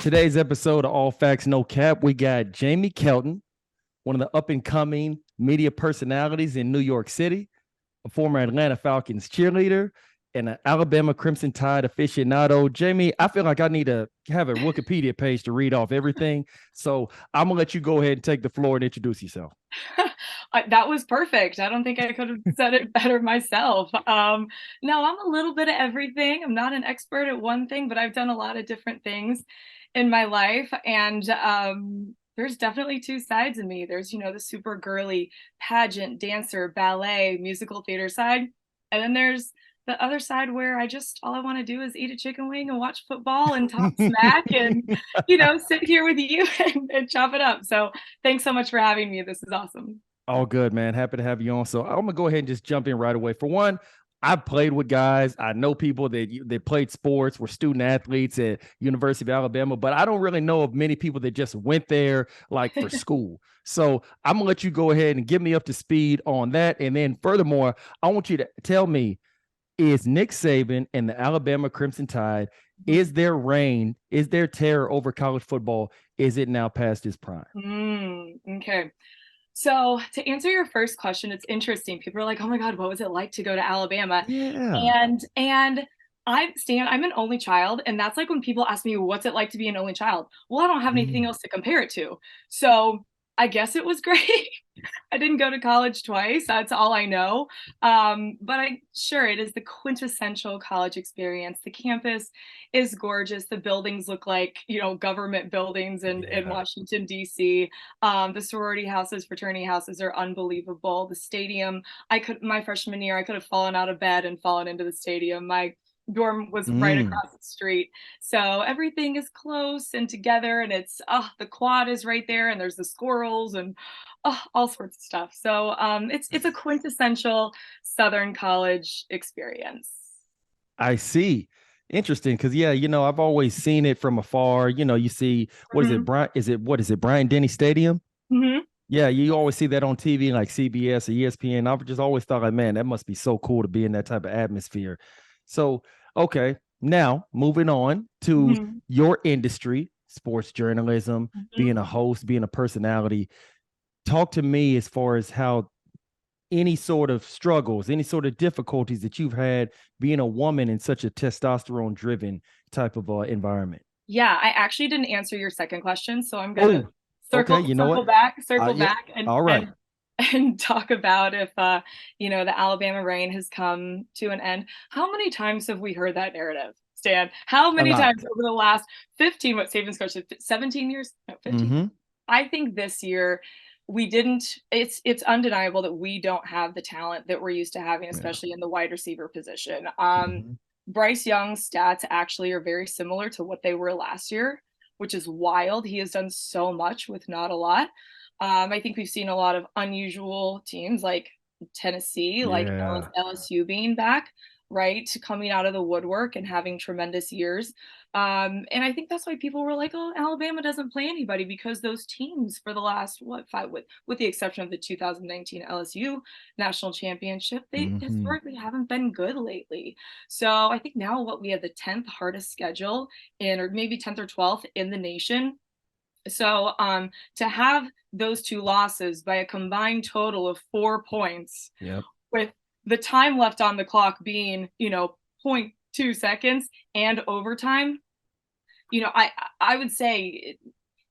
Today's episode of All Facts No Cap, we got Jamie Kelton, one of the up and coming media personalities in New York City, a former Atlanta Falcons cheerleader, and an Alabama Crimson Tide aficionado. Jamie, I feel like I need to have a Wikipedia page to read off everything. So I'm going to let you go ahead and take the floor and introduce yourself. That was perfect. I don't think I could have said it better myself. No, I'm a little bit of everything. I'm not an expert at one thing, but I've done a lot of different things in my life. And there's definitely two sides of me. There's, the super girly pageant, dancer, ballet, musical theater side. And then there's the other side where all I want to do is eat a chicken wing and watch football and talk smack and, sit here with you and chop it up. So thanks so much for having me. This is awesome. All good, man. Happy to have you on. So I'm gonna go ahead and just jump in right away. For one, I've played with guys. I know people that played sports, were student athletes at University of Alabama, but I don't really know of many people that just went there like for school. So I'm gonna let you go ahead and get me up to speed on that. And then furthermore, I want you to tell me, is Nick Saban and the Alabama Crimson Tide, is their reign, is their terror over college football, is it now past its prime? Okay. So to answer your first question, it's interesting. People are like, "Oh my God, what was it like to go to Alabama?" Yeah. And I'm an only child, and that's like when people ask me, "What's it like to be an only child?" Well, I don't have anything Mm. else to compare it to. So I guess it was great. I didn't go to college twice. That's all I know. But sure, it is the quintessential college experience. The campus is gorgeous. The buildings look like, government buildings in Yeah. Washington, D.C. The sorority houses, fraternity houses are unbelievable. The stadium, my freshman year, I could have fallen out of bed and fallen into the stadium. My dorm was right Mm. across the street. So everything is close and together, and the quad is right there, and there's the squirrels and all sorts of stuff. So it's a quintessential Southern college experience. I see. Interesting, because yeah, I've always seen it from afar. You see, what is it, Hmm. Brian? Is it Bryant Denny Stadium? Hmm. Yeah, you always see that on TV, like CBS or ESPN. I've just always thought, like, man, that must be so cool to be in that type of atmosphere. So, okay, now moving on to Hmm. your industry, sports journalism, being a host, being a personality. Talk to me as far as how any sort of struggles, any sort of difficulties that you've had being a woman in such a testosterone driven type of environment. Yeah, I actually didn't answer your second question, so I'm gonna Oh, okay. circle You know circle what? back, circle Yeah. back, and All right. and talk about if the Alabama rain has come to an end. How many times have we heard that narrative, Stan? How A many lot. times over the last 15, what Saban's coach, 17 years? No, 15. Mm-hmm. I think this year we didn't it's undeniable that we don't have the talent that we're used to having, Yeah. especially in the wide receiver position. Mm-hmm. Bryce Young's stats actually are very similar to what they were last year, which is wild. He has done so much with not a lot. I think we've seen a lot of unusual teams like Tennessee, like Yeah. LSU being back, right, coming out of the woodwork and having tremendous years. And I think that's why people were like, "Oh, Alabama doesn't play anybody," because those teams for the last what five, with the exception of the 2019 LSU national championship, they Mm-hmm. historically haven't been good lately. So I think now what we have the 10th hardest schedule in, or maybe 10th or 12th in the nation. So to have those two losses by a combined total of 4 points, Yep. with the time left on the clock being, zero point 0.2 seconds and overtime, I would say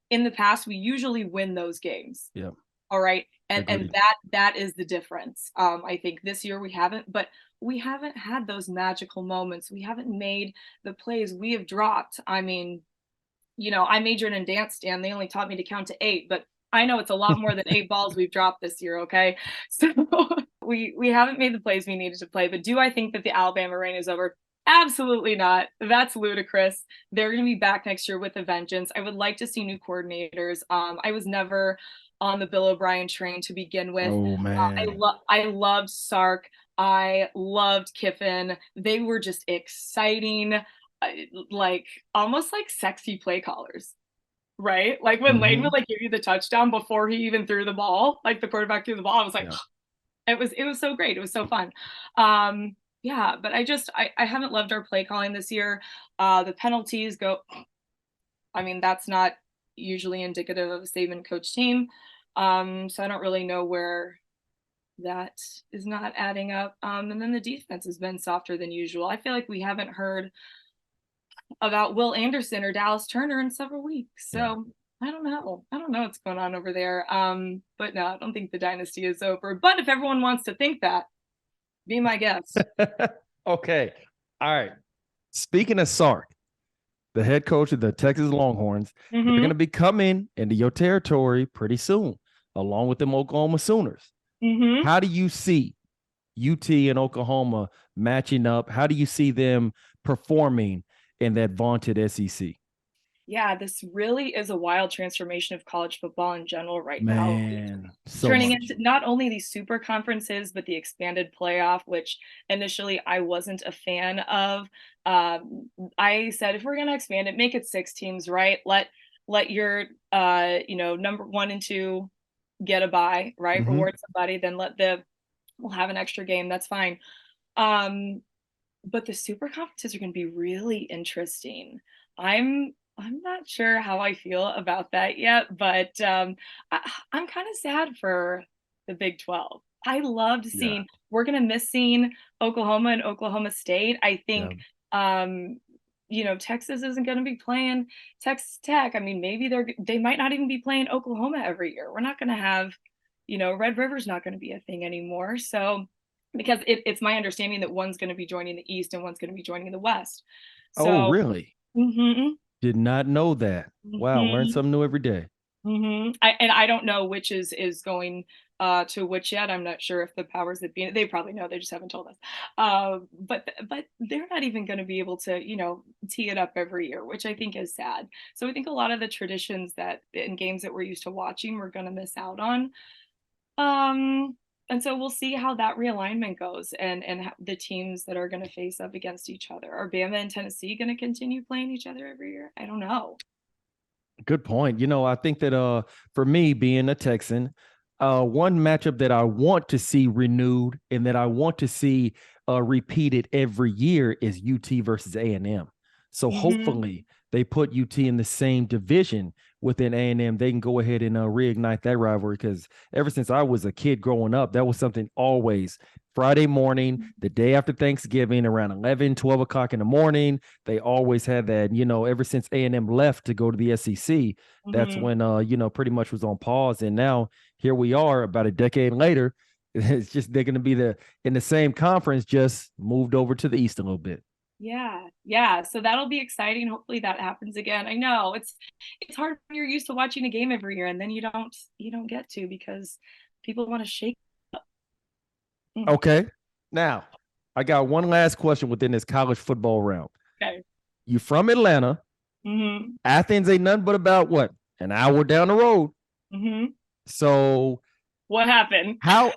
in the past we usually win those games. Yep. All right. And Agreed. that is the difference. I think this year we haven't, but we haven't had those magical moments. We haven't made the plays we have dropped. I mean, I majored in dance, and they only taught me to count to eight, but I know it's a lot more than eight balls we've dropped this year. Okay. So we haven't made the plays we needed to play, but do I think that the Alabama reign is over? Absolutely not. That's ludicrous. They're going to be back next year with a vengeance. I would like to see new coordinators. I was never on the Bill O'Brien train to begin with. Oh man. I loved Sark. I loved Kiffin. They were just exciting, like almost like sexy play callers, right? Like when Lane Mm-hmm. would like give you the touchdown before he even threw the ball, like the quarterback threw the ball. I was like, Yeah. it was so great. It was so fun. Yeah, but I haven't loved our play calling this year. The penalties go I mean, that's not usually indicative of a Saban coach team. So I don't really know where that is not adding up. And then the defense has been softer than usual. I feel like we haven't heard about Will Anderson or Dallas Turner in several weeks. Yeah. So I don't know. I don't know what's going on over there. But no, I don't think the dynasty is over. But if everyone wants to think that, be my guest. Okay. All right. Speaking of Sark, the head coach of the Texas Longhorns, they're going to be coming into your territory pretty soon, along with them Oklahoma Sooners. How do you see UT and Oklahoma matching up? How do you see them performing in that vaunted SEC? Yeah, this really is a wild transformation of college football in general right now. Man, so Turning much. into not only these super conferences, but the expanded playoff, which initially I wasn't a fan of. I said, if we're going to expand it, make it 6 teams, right? Let your number 1 and 2 get a bye, right? Reward somebody, then we'll have an extra game. That's fine. But the super conferences are going to be really interesting. I'm not sure how I feel about that yet, but I'm kind of sad for the Big 12. I loved seeing, we're going to miss seeing Oklahoma and Oklahoma State. I think, Texas isn't going to be playing Texas Tech. I mean, maybe they might not even be playing Oklahoma every year. We're not going to have, Red River's not going to be a thing anymore. So, because it's my understanding that one's going to be joining the East and one's going to be joining the West. Oh, So, really? Did not know that. Wow, learn something new every day. I don't know which is going to which yet. I'm not sure if the powers that be, they probably know, they just haven't told us. But they're not even going to be able to, tee it up every year, which I think is sad. So I think a lot of the traditions that in games that we're used to watching, we're going to miss out on. And so we'll see how that realignment goes and the teams that are going to face up against each other. Are Bama and Tennessee going to continue playing each other every year? I don't know. Good point. I think that for me, being a Texan, one matchup that I want to see renewed and that I want to see repeated every year is UT versus A&M. So hopefully they put UT in the same division within A&M. They can go ahead and reignite that rivalry, because ever since I was a kid growing up, that was something always Friday morning, the day after Thanksgiving, around 11, 12 o'clock in the morning. They always had that, ever since A&M left to go to the SEC, that's when, pretty much was on pause. And now here we are about a decade later. It's just, they're going to be in the same conference, just moved over to the East a little bit. Yeah. So that'll be exciting. Hopefully that happens again. I know it's hard when you're used to watching a game every year and then you don't get to, because people want to shake up. Okay. Now, I got one last question within this college football round. Okay. You from Atlanta. Athens ain't nothing but about what? An hour down the road. So what happened? How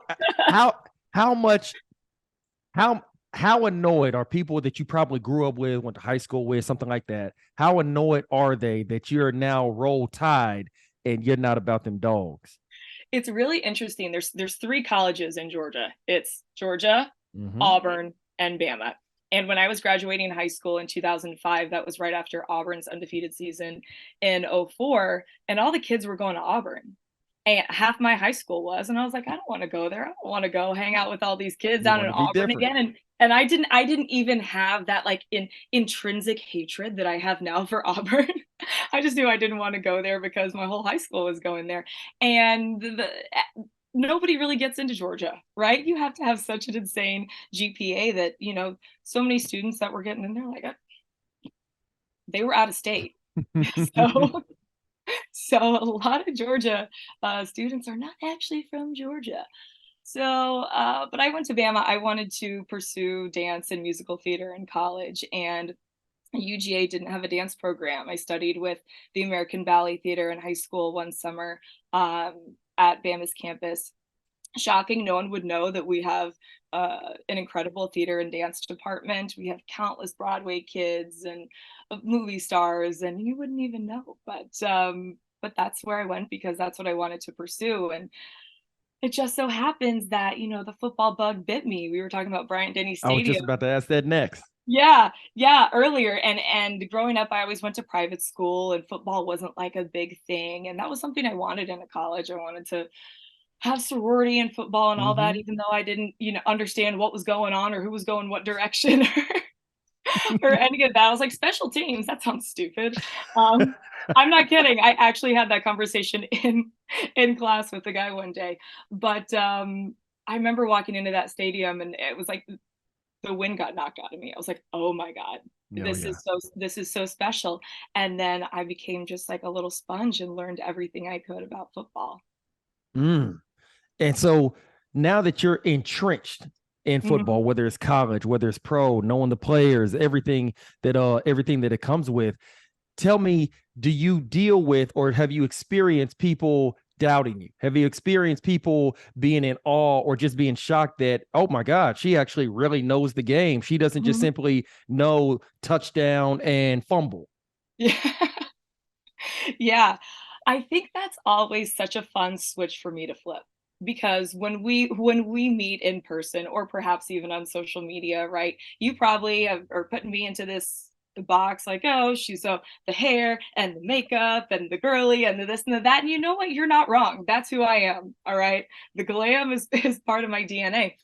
annoyed are people that you probably grew up with, went to high school with, something like that? How annoyed are they that you're now Roll Tide and you're not about them dogs? It's really interesting. There's 3 colleges in Georgia. It's Georgia, Auburn, and Bama. And when I was graduating high school in 2005, that was right after Auburn's undefeated season in 2004, and all the kids were going to Auburn. And half my high school was, and I was like, I don't want to go there. I don't want to go hang out with all these kids down in Auburn again. And I didn't even have that like intrinsic hatred that I have now for Auburn. I just knew I didn't want to go there because my whole high school was going there. And nobody really gets into Georgia, right? You have to have such an insane GPA that, so many students that were getting in there, like, they were out of state. So a lot of Georgia students are not actually from Georgia. So, but I went to Bama. I wanted to pursue dance and musical theater in college, and UGA didn't have a dance program. I studied with the American Ballet Theater in high school one summer at Bama's campus. Shocking, no one would know that we have an incredible theater and dance department. We have countless Broadway kids and movie stars, and you wouldn't even know. But that's where I went because that's what I wanted to pursue. And it just so happens that, the football bug bit me. We were talking about Bryant-Denny Stadium. I was just about to ask that next. Yeah, earlier. And growing up, I always went to private school and football wasn't like a big thing. And that was something I wanted in a college. I wanted to have sorority and football and all that, Mm-hmm. even though I didn't, understand what was going on or who was going what direction or any of that. I was like, special teams, that sounds stupid. Um, I'm not kidding. I actually had that conversation in class with the guy one day. But I remember walking into that stadium and it was like the wind got knocked out of me. I was like, oh my God, Oh yeah. this is so special. And then I became just like a little sponge and learned everything I could about football. Mm. And so now that you're entrenched in Mhm. football, whether it's college, whether it's pro, knowing the players, everything that it comes with, tell me, do you deal with or have you experienced people doubting you? Have you experienced people being in awe or just being shocked that, oh my God, she actually really knows the game? She doesn't just Mhm. simply know touchdown and fumble. Yeah. Yeah. I think that's always such a fun switch for me to flip because when we meet in person or perhaps even on social media, right? You probably are putting me into this box like, oh, she's so the hair and the makeup and the girly and the this and the that. And you know what? You're not wrong. That's who I am. All right. The glam is part of my DNA.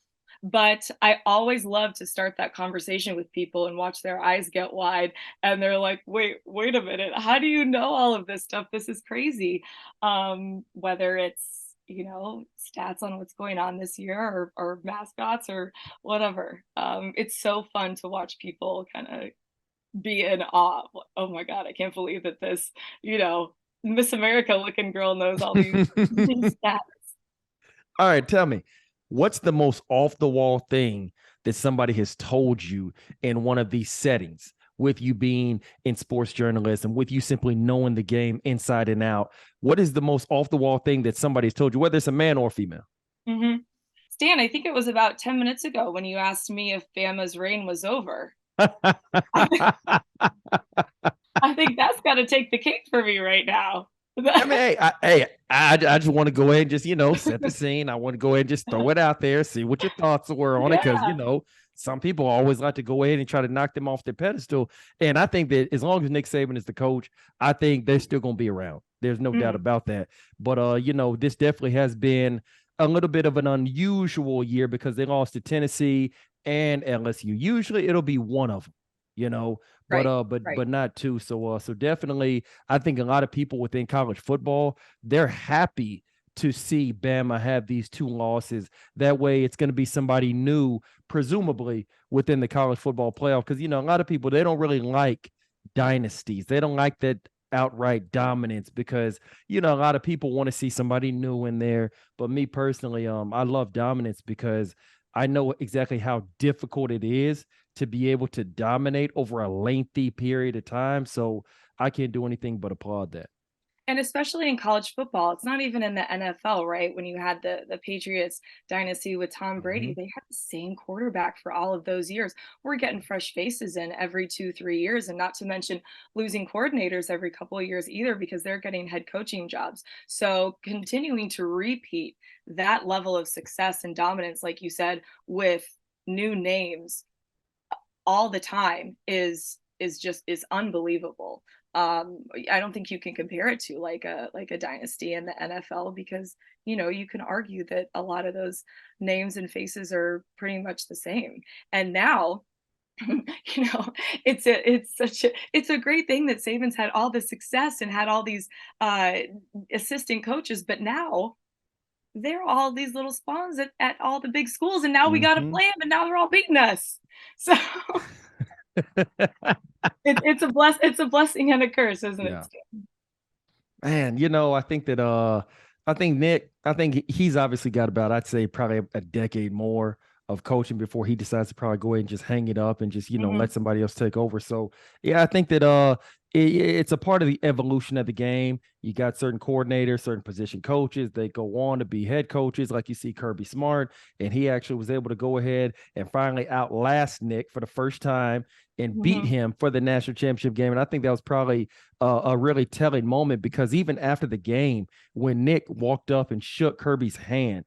But I always love to start that conversation with people and watch their eyes get wide and they're like, wait a minute, how do you know all of this stuff? This is crazy. Whether it's, stats on what's going on this year or mascots or whatever. It's so fun to watch people kind of be in awe. Oh my God, I can't believe that this, you know, Miss America looking girl knows all these stats. All right, tell me, what's the most off the wall thing that somebody has told you in one of these settings? With you being in sports journalism, with you simply knowing the game inside and out, what is the most off the wall thing that somebody's told you, whether it's a man or female? Hmm. Stan, I think it was about 10 minutes ago when you asked me if Bama's reign was over. I think that's got to take the cake for me right now. I mean, I just want to go ahead and just, set the scene. I want to go ahead and just throw it out there, see what your thoughts were on it. Cause, Yeah. some people always like to go ahead and try to knock them off their pedestal. And I think that as long as Nick Saban is the coach, I think they're still going to be around. There's no doubt Mhm. about that. But, this definitely has been a little bit of an unusual year because they lost to Tennessee and LSU. Usually it'll be one of them, you know, but, Right. uh, but, Right. but not two. So definitely, I think a lot of people within college football, they're happy to see Bama have these two losses. That way, it's going to be somebody new, presumably within the college football playoff. Because a lot of people they don't really like dynasties. They don't like that outright dominance because a lot of people want to see somebody new in there. But me personally, I love dominance because I know exactly how difficult it is to be able to dominate over a lengthy period of time. So I can't do anything but applaud that. And especially in college football, it's not even in the NFL, right? When you had the Patriots dynasty with Tom Brady, Mhm. they had the same quarterback for all of those years. We're getting fresh faces in every 2, 3 years, and not to mention losing coordinators every couple of years either because they're getting head coaching jobs. So continuing to repeat that level of success and dominance, like you said, with new names all the time is unbelievable. I don't think you can compare it to like a dynasty in the NFL because you can argue that a lot of those names and faces are pretty much the same. And now, you know, it's a great thing that Saban's had all the success and had all these uh assistant coaches, but now they're all these little spawns at all the big schools, and now we got to Mhm. play them, and now they're all beating us. So it's a blessing and a curse, isn't it, Yeah. Stan? Man, I think Nick, I think he's obviously got about, I'd say probably a decade more of coaching before he decides to probably go ahead and just hang it up and just, Mhm. let somebody else take over. So yeah, I think that it's a part of the evolution of the game. You got certain coordinators, certain position coaches, they go on to be head coaches, like you see Kirby Smart, and he actually was able to go ahead and finally outlast Nick for the first time and beat Mhm. him for the national championship game. And I think that was probably a really telling moment because even after the game, when Nick walked up and shook Kirby's hand,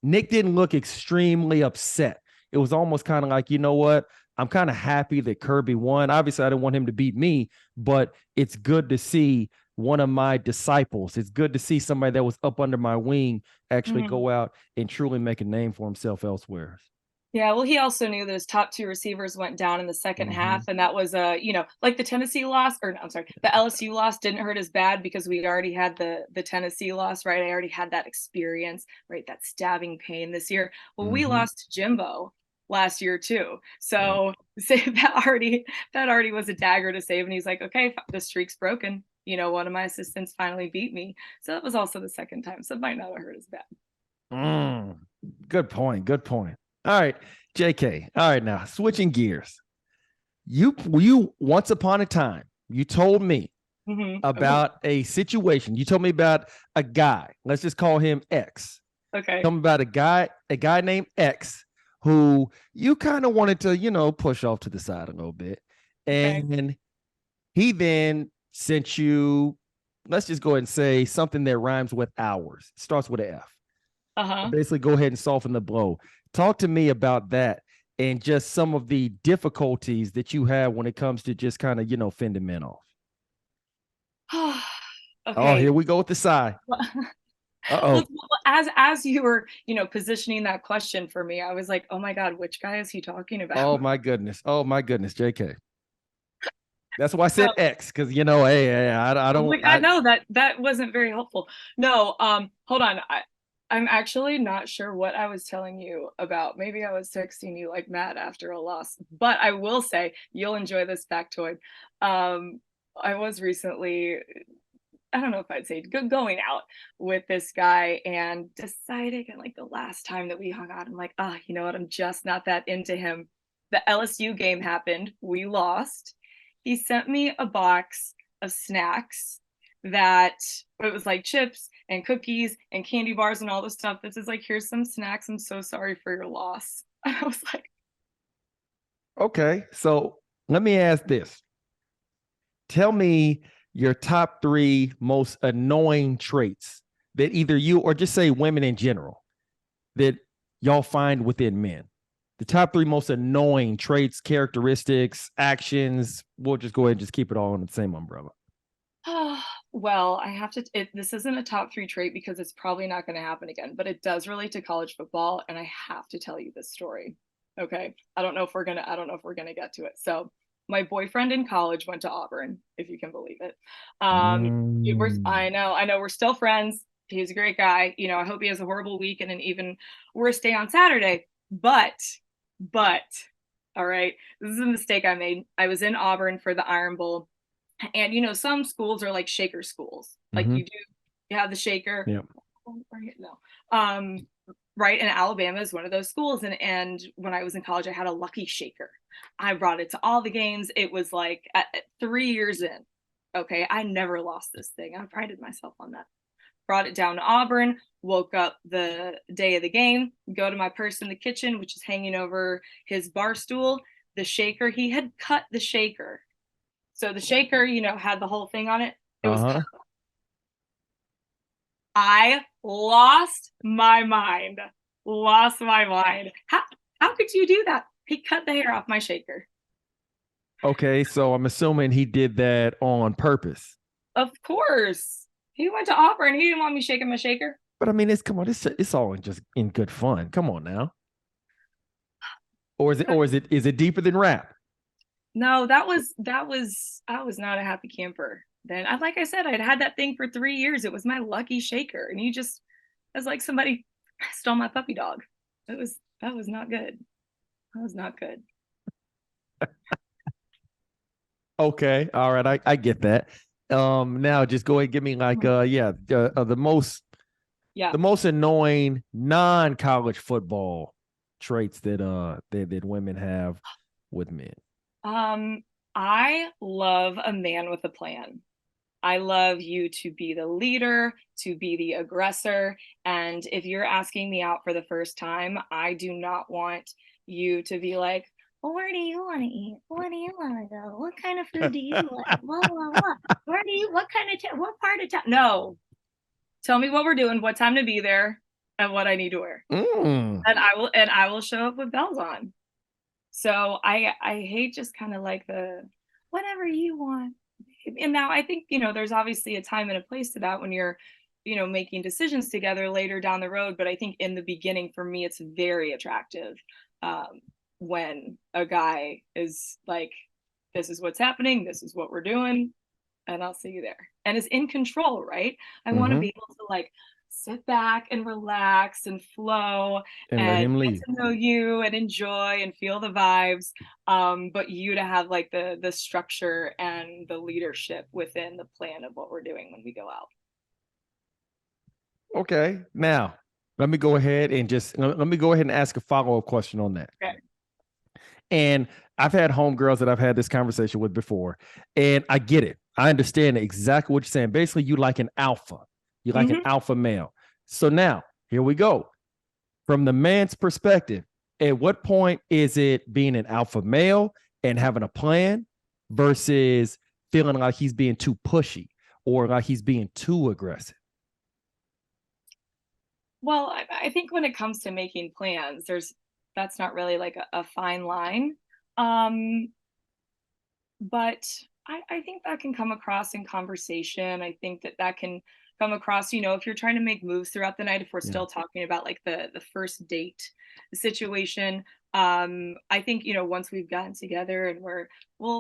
Nick didn't look extremely upset. It was almost kind of like, you know what? I'm kind of happy that Kirby won. Obviously, I didn't want him to beat me, but it's good to see one of my disciples. It's good to see somebody that was up under my wing actually go out and truly make a name for himself elsewhere. Yeah, well, he also knew that his top two receivers went down in the second half, and that was like the Tennessee loss, or no, I'm sorry, the LSU loss didn't hurt as bad because we already had the Tennessee loss, right? I already had that experience, right? That stabbing pain this year. Well, we lost to Jimbo last year too, so that already was a dagger to save. And he's like, okay, the streak's broken. One of my assistants finally beat me, so that was also the second time, so it might not have hurt as bad. Good point. Good point. All right, JK. All right, now switching gears. You once upon a time, you told me about a situation. You told me about a guy. Let's just call him X. Okay. Tell me about a guy named X who you kind of wanted to, push off to the side a little bit. And he then sent you, let's just go ahead and say something that rhymes with hours. Starts with an F. Basically, go ahead and soften the blow. Talk to me about that and just some of the difficulties that you have when it comes to just kind of, fending men off. Oh, here we go with the sigh. Well, as you were, positioning that question for me, I was like, oh my God, which guy is he talking about? Oh my goodness, JK. That's why I said X, because hey, I don't. I know that wasn't very helpful. No, hold on. I'm actually not sure what I was telling you about. Maybe I was texting you like mad after a loss, but I will say you'll enjoy this factoid. I was recently, I don't know if I'd say going out with this guy and deciding like the last time that we hung out, I'm like, you know what? I'm just not that into him. The LSU game happened. We lost. He sent me a box of snacks that it was like chips and cookies and candy bars and all this stuff. This is like, here's some snacks. I'm so sorry for your loss. And I was like, okay, so let me ask this. Tell me your top 3 most annoying traits that either you or just say women in general that y'all find within men. The top 3 most annoying traits, characteristics, actions. We'll just go ahead and just keep it all in the same umbrella. Well, I have to, this isn't a top 3 trait because it's probably not going to happen again, but it does relate to college football. And I have to tell you this story. Okay. I don't know if we're going to get to it. So my boyfriend in college went to Auburn, if you can believe it. I know we're still friends. He's a great guy. I hope he has a horrible week and an even worse day on Saturday, but, all right, this is a mistake I made. I was in Auburn for the Iron Bowl. And some schools are like shaker schools. Like you have the shaker. Yeah. No. Right. And Alabama is one of those schools. And when I was in college, I had a lucky shaker. I brought it to all the games. It was like at 3 years in. Okay. I never lost this thing. I prided myself on that. Brought it down to Auburn, woke up the day of the game, go to my purse in the kitchen, which is hanging over his bar stool. The shaker, he had cut the shaker. So the shaker, had the whole thing on it. It was I lost my mind. How could you do that? He cut the hair off my shaker. Okay, so I'm assuming he did that on purpose. Of course. He went to Auburn. He didn't want me shaking my shaker. But I mean, it's all in good fun. Come on now. Or is it deeper than rap? No, I was not a happy camper then. Like I said, I'd had that thing for 3 years. It was my lucky shaker. And it was like somebody stole my puppy dog. That was not good. That was not good. Okay. All right. I get that. Now just go ahead and give me like the most annoying non-college football traits that women have with men. I love a man with a plan. I love you to be the leader, to be the aggressor. And if you're asking me out for the first time, I do not want you to be like, well, where do you want to eat? Where do you want to go? What kind of food do you like? What part of town? No. Tell me what we're doing, what time to be there, and what I need to wear. And I will show up with bells on. So I hate just kind of like the whatever you want. And now I think, there's obviously a time and a place to that when you're, making decisions together later down the road. But I think in the beginning, for me, it's very attractive when a guy is like, this is what's happening, this is what we're doing, and I'll see you there. And is in control, right? I want to Mm-hmm. be able to like sit back and relax and flow And let and him get lead. to know you and enjoy and feel the vibes. But you to have like the structure and the leadership within the plan of what we're doing when we go out. Okay. Now, let me go ahead and ask a follow-up question on that. Okay. And I've had homegirls that I've had this conversation with before, and I get it. I understand exactly what you're saying. Basically, you like an alpha. You like an Mm-hmm. alpha male. So now, here we go. From the man's perspective, at what point is it being an alpha male and having a plan versus feeling like he's being too pushy or like he's being too aggressive? Well, I think when it comes to making plans, that's not really like a fine line. Um, but I think that can come across in conversation. I think that can come across, if you're trying to make moves throughout the night, if we're Yeah. still talking about like the first date situation. I think, once we've gotten together and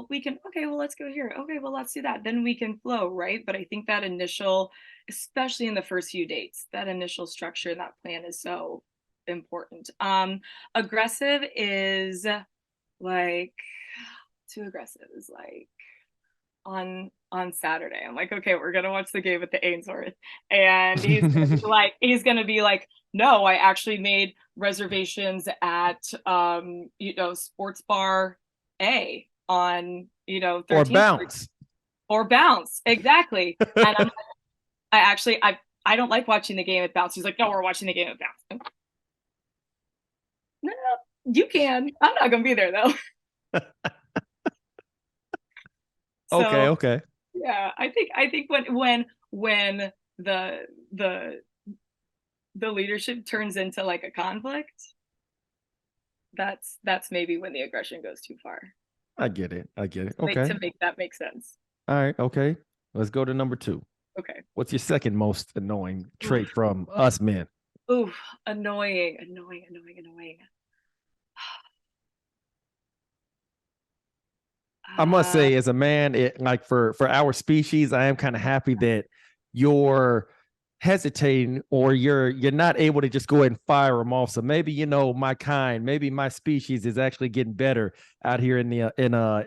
we can, okay, well, let's go here. Okay, well, let's do that. Then we can flow, right? But I think that initial, especially in the first few dates, that initial structure and that plan is so important. Aggressive is like too aggressive is like on Saturday. I'm like, okay, we're gonna watch the game at the Ainsworth, and he's gonna be like, no, I actually made reservations at Sports Bar A on Or 13th Street bounce. or Bounce exactly, and I don't like watching the game at Bounce. He's like, no, we're watching the game at Bounce. No, you can. I'm not gonna be there though. Okay, So okay. yeah, I think when the the leadership turns into like a conflict, that's maybe when the aggression goes too far I get it. I get it. to make Okay. to make that make sense. All right. Okay. Let's go to number two. Okay. What's your second most annoying trait Oof. from us men? Oof. Annoying, annoying, annoying, annoying. I must Uh, say, as a man, like for our species, I am kind of happy that you're hesitating or you're not able to just go ahead and fire them off. So maybe my kind, maybe my species is actually getting better out here in the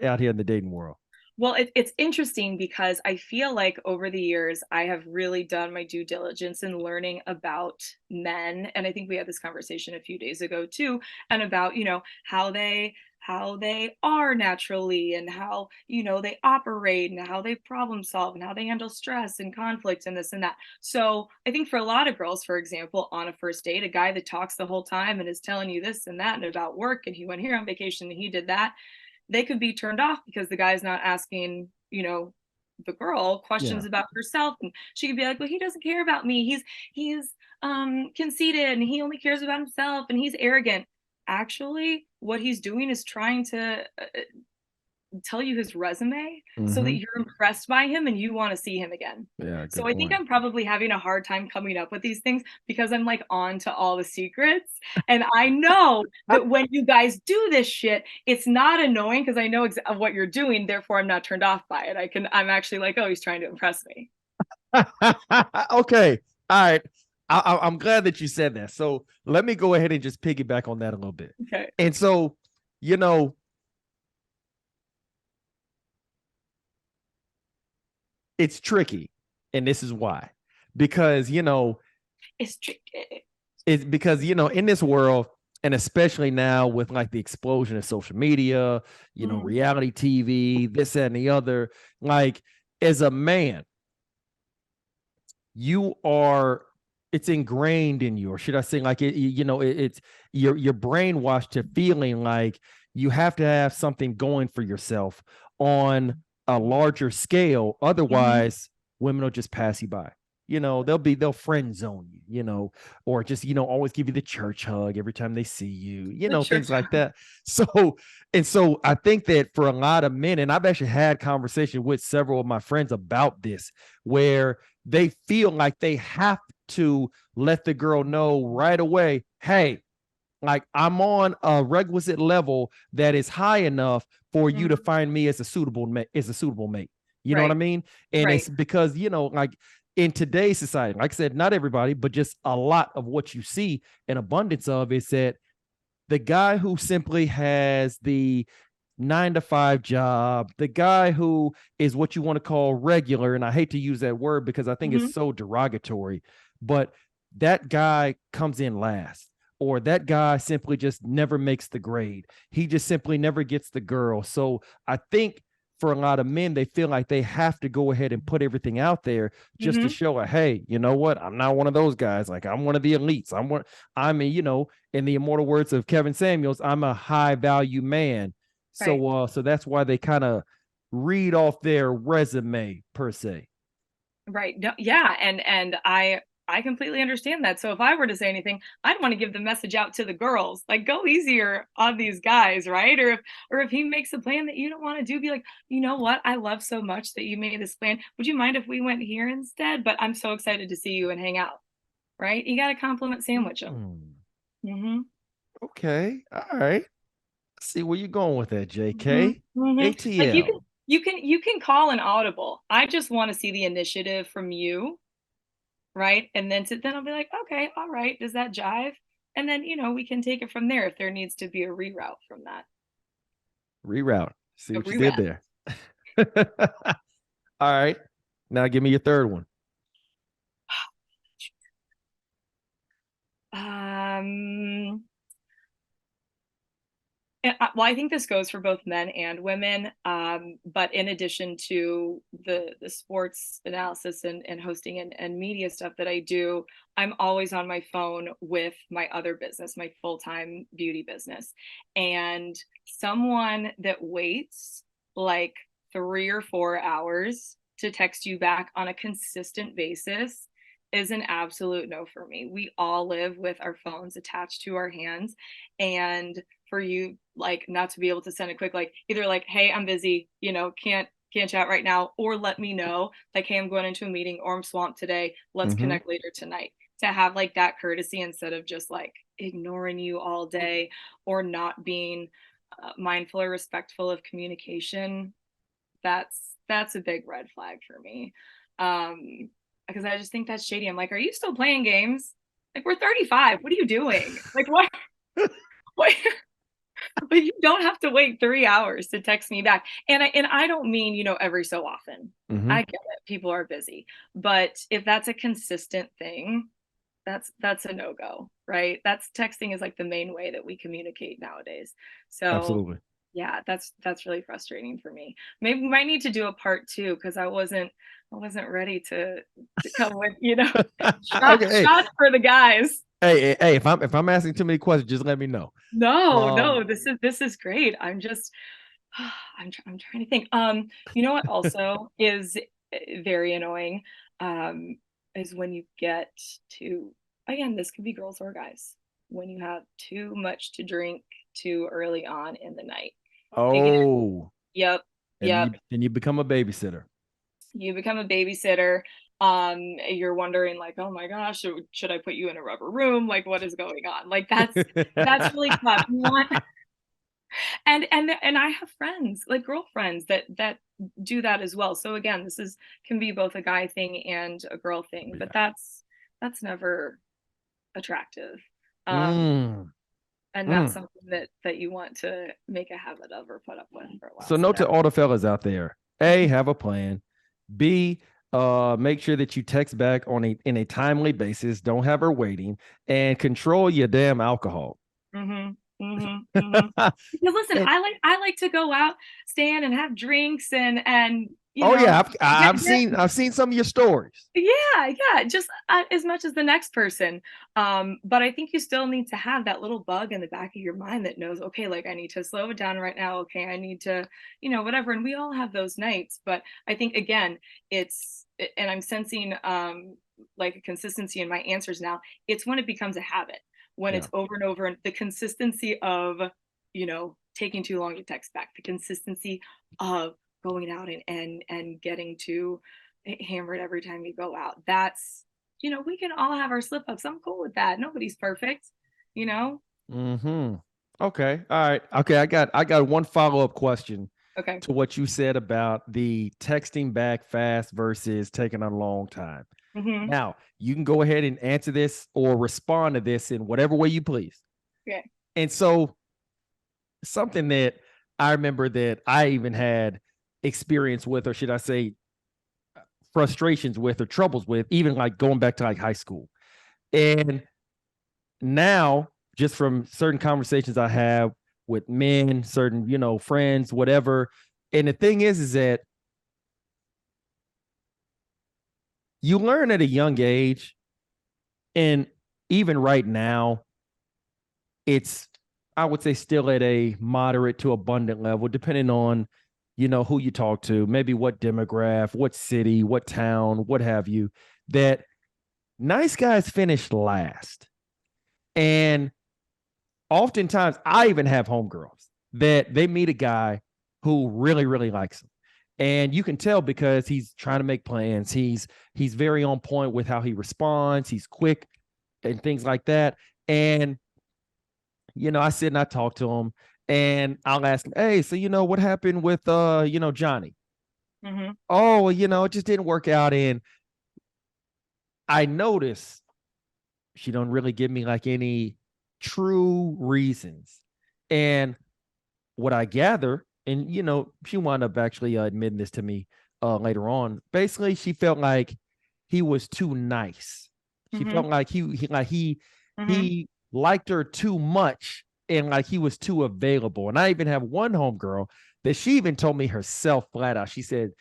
out here in the dating world. Well, it's interesting because I feel like over the years, I have really done my due diligence in learning about men. And I think we had this conversation a few days ago too, and about, how they are naturally and how, they operate and how they problem solve and how they handle stress and conflict and this and that. So I think for a lot of girls, for example, on a first date, a guy that talks the whole time and is telling you this and that and about work and he went here on vacation and he did that, they could be turned off because the guy's not asking, the girl Yeah. questions about herself. And she could be like, well, he doesn't care about me. He's conceited and he only cares about himself and he's arrogant. Actually, what he's doing is trying to tell you his resume so that Mm-hmm. you're impressed by him and you want to see him again. Yeah. So Good I think point. I'm probably having a hard time coming up with these things because I'm like on to all the secrets. And I know that when you guys do this shit, it's not annoying because I know what you're doing. Therefore, I'm not turned off by it. I'm actually like, oh, he's trying to impress me. Okay. All right. I'm glad that you said that. So let me go ahead and just piggyback on that a little bit. Okay. And so, you know, it's tricky. And this is why. Because, It's tricky. it's because, in this world, and especially now with like the explosion of social media, Mhm. reality TV, this that, and the other, like as a man, you are it's ingrained in you, or should I say, like it's you're brainwashed to feeling like you have to have something going for yourself on a larger scale. Mhm. Otherwise, women will just pass you by. they'll friend zone you, or just, always give you the church hug every time they see you, The church. things like that. So I think that for a lot of men, and I've actually had conversation with several of my friends about this, where they feel like they have to let the girl know right away, hey, like I'm on a requisite level that is high enough for you to Mhm. find me as a suitable mate. You know what I Right. mean? And Right. it's because, like in today's society, like I said, not everybody, but just a lot of what you see an abundance of is that the guy who simply has the 9 to 5 job, the guy who is what you want to call regular, and I hate to use that word because I think it's Mhm. so derogatory, but that guy comes in last, or that guy simply just never makes the grade. He just simply never gets the girl. So I think for a lot of men, they feel like they have to go ahead and put everything out there just to Mhm. show a, hey, you know what? I'm not one of those guys. Like I'm one of the elites. In the immortal words of Kevin Samuels, I'm a high value man. Right. So that's why they kind of read off their resume per se. Right. No, yeah, and I completely understand that. So if I were to say anything, I'd want to give the message out to the girls, like go easier on these guys, right? Or if he makes a plan that you don't want to do, be like, you know what? I love so much that you made this plan. Would you mind if we went here instead? But I'm so excited to see you and hang out, right? You got to compliment sandwich them. Hmm. Mm-hmm. Okay. All right. See where you're going with that, Mm-hmm. JK. Mm-hmm. Like ATL. you can call an audible. I just want to see the initiative from you, right? And then I'll be like, okay, all right, does that jive? And then, we can take it from there if there needs to be a reroute from that. Reroute. See A what you did reroute. there. All right. Now give me your third one. Um, well, I think this goes for both men and women. But in addition to the sports analysis and hosting and media stuff that I do, I'm always on my phone with my other business, my full-time beauty business. And someone that waits like 3 or 4 hours to text you back on a consistent basis is an absolute no for me. We all live with our phones attached to our hands, and for you like not to be able to send a quick like either like, hey, I'm busy, can't chat right now, or let me know like, hey, I'm going into a meeting or I'm swamped today, let's Mm-hmm. connect later tonight. To have like that courtesy instead of just like ignoring you all day or not being mindful or respectful of communication, that's a big red flag for me. Because I just think that's shady. I'm like, are you still playing games? Like, we're 35, what are you doing? Like, what but you don't have to wait 3 hours to text me back. And I don't mean, every so often. Mm-hmm. I get it. People are busy. But if that's a consistent thing, that's a no-go, right? That's texting is like the main way that we communicate nowadays. So Absolutely. yeah, that's really frustrating for me. Maybe we might need to do a part two because I wasn't ready to come with, Okay. Hey, shots for the guys. hey. If I'm asking too many questions, just let me know. No, Um. no, this is great. I'm just I'm trying to think. You know what also is very annoying, um, is when you get to, again, this could be girls or guys, when you have too much to drink too early on in the night. Again, Oh, yep, and yep. you become a babysitter. You become a babysitter. You're wondering like, oh my gosh, should I put you in a rubber room? Like, what is going on? Like, that's really tough. You want and I have friends, like girlfriends that do that as well. So again, this is can be both a guy thing and a girl thing, but Yeah. that's never attractive. Um, Mm, and not mm. something that you want to make a habit of or put up with for a while. So So note to that all the fellas out there: A, have a plan. B, make sure that you text back on a in a timely basis. Don't have her waiting, and control your damn alcohol. mhm, mhm, mhm. Because listen, And- I like to go out, stand and have drinks and oh yeah, get I've seen some of your stories. yeah, yeah, just as much as the next person. But I think you still need to have that little bug in the back of your mind that knows, okay, like I need to slow it down right now. Okay, I need to, whatever. And we all have those nights. But I think again, and I'm sensing like a consistency in my answers now. It's when it becomes a habit, when Yeah. it's over and over, and the consistency of, taking too long to text back, the consistency of going out and getting too hammered every time you go out. That's, we can all have our slip ups. I'm cool with that. Nobody's perfect, you know? Mm-hmm. Okay. All right. Okay. I got one follow-up question Okay. to what you said about the texting back fast versus taking a long time. Hmm. Now, you can go ahead and answer this or respond to this in whatever way you please. Okay. And so, something that I remember that I even had experience with, or should I say, frustrations with or troubles with, even like going back to like high school. And now, just from certain conversations I have with men, certain, friends, whatever. And the thing is that you learn at a young age, and even right now, it's, I would say, still at a moderate to abundant level, depending on, who you talk to, maybe what demographic, what city, what town, what have you, that nice guys finish last. And oftentimes I even have homegirls that they meet a guy who really, really likes them. And you can tell because he's trying to make plans. He's very on point with how he responds. He's quick and things like that. And I sit and I talk to him, and I'll ask him, "Hey, so what happened with Johnny?" Hmm. "Oh, well, it just didn't work out." And I notice she don't really give me like any true reasons. And what I gather, and she wound up actually admitting this to me later on. Basically, she felt like he was too nice. She felt Hmm. like Hmm. he liked her too much, and like he was too available. And I even have one homegirl that she even told me herself flat out. She said,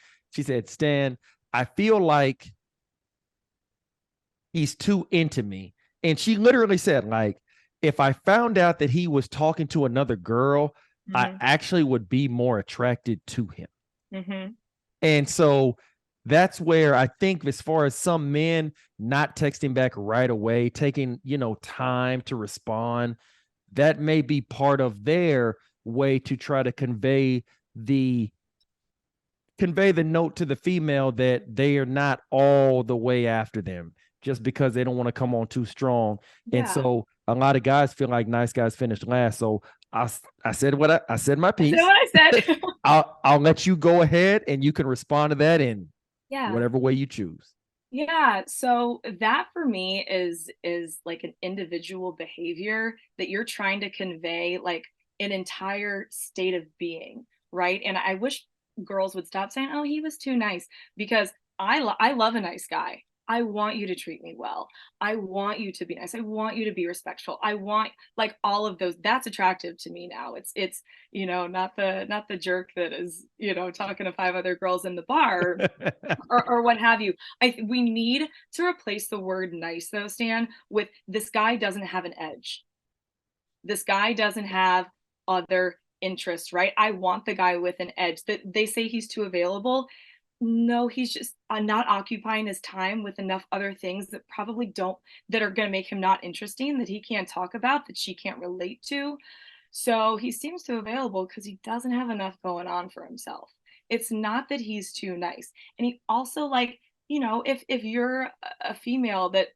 "Stan, I feel like he's too into me." And she literally said, like, if I found out that he was talking to another girl, I Hmm. actually would be more attracted to him. Hmm. And so that's where I think, as far as some men not texting back right away, taking, time to respond, that may be part of their way to try to the convey the note to the female that they are not all the way after them just because they don't want to come on too strong. And Yeah. so a lot of guys feel like nice guys finished last. So I said what I said my I said piece. what I said. I'll let you go ahead and you can respond to that in Yeah. whatever way you choose. Yeah, so that for me is like an individual behavior that you're trying to convey like an entire state of being, right? And I wish girls would stop saying, "Oh, he was too nice," because I love a nice guy. I want you to treat me well. I want you to be nice. I want you to be respectful. I want like all of those. That's attractive to me now. It's not the jerk that is, talking to five other girls in the bar or what have you. We need to replace the word nice though, Stan, with this guy doesn't have an edge. This guy doesn't have other interests, right? I want the guy with an edge. That they say he's too available. No, he's just not occupying his time with enough other things that probably don't that are going to make him not interesting, that he can't talk about, that she can't relate to. So he seems too available because he doesn't have enough going on for himself. It's not that he's too nice. And he also like, if you're a female that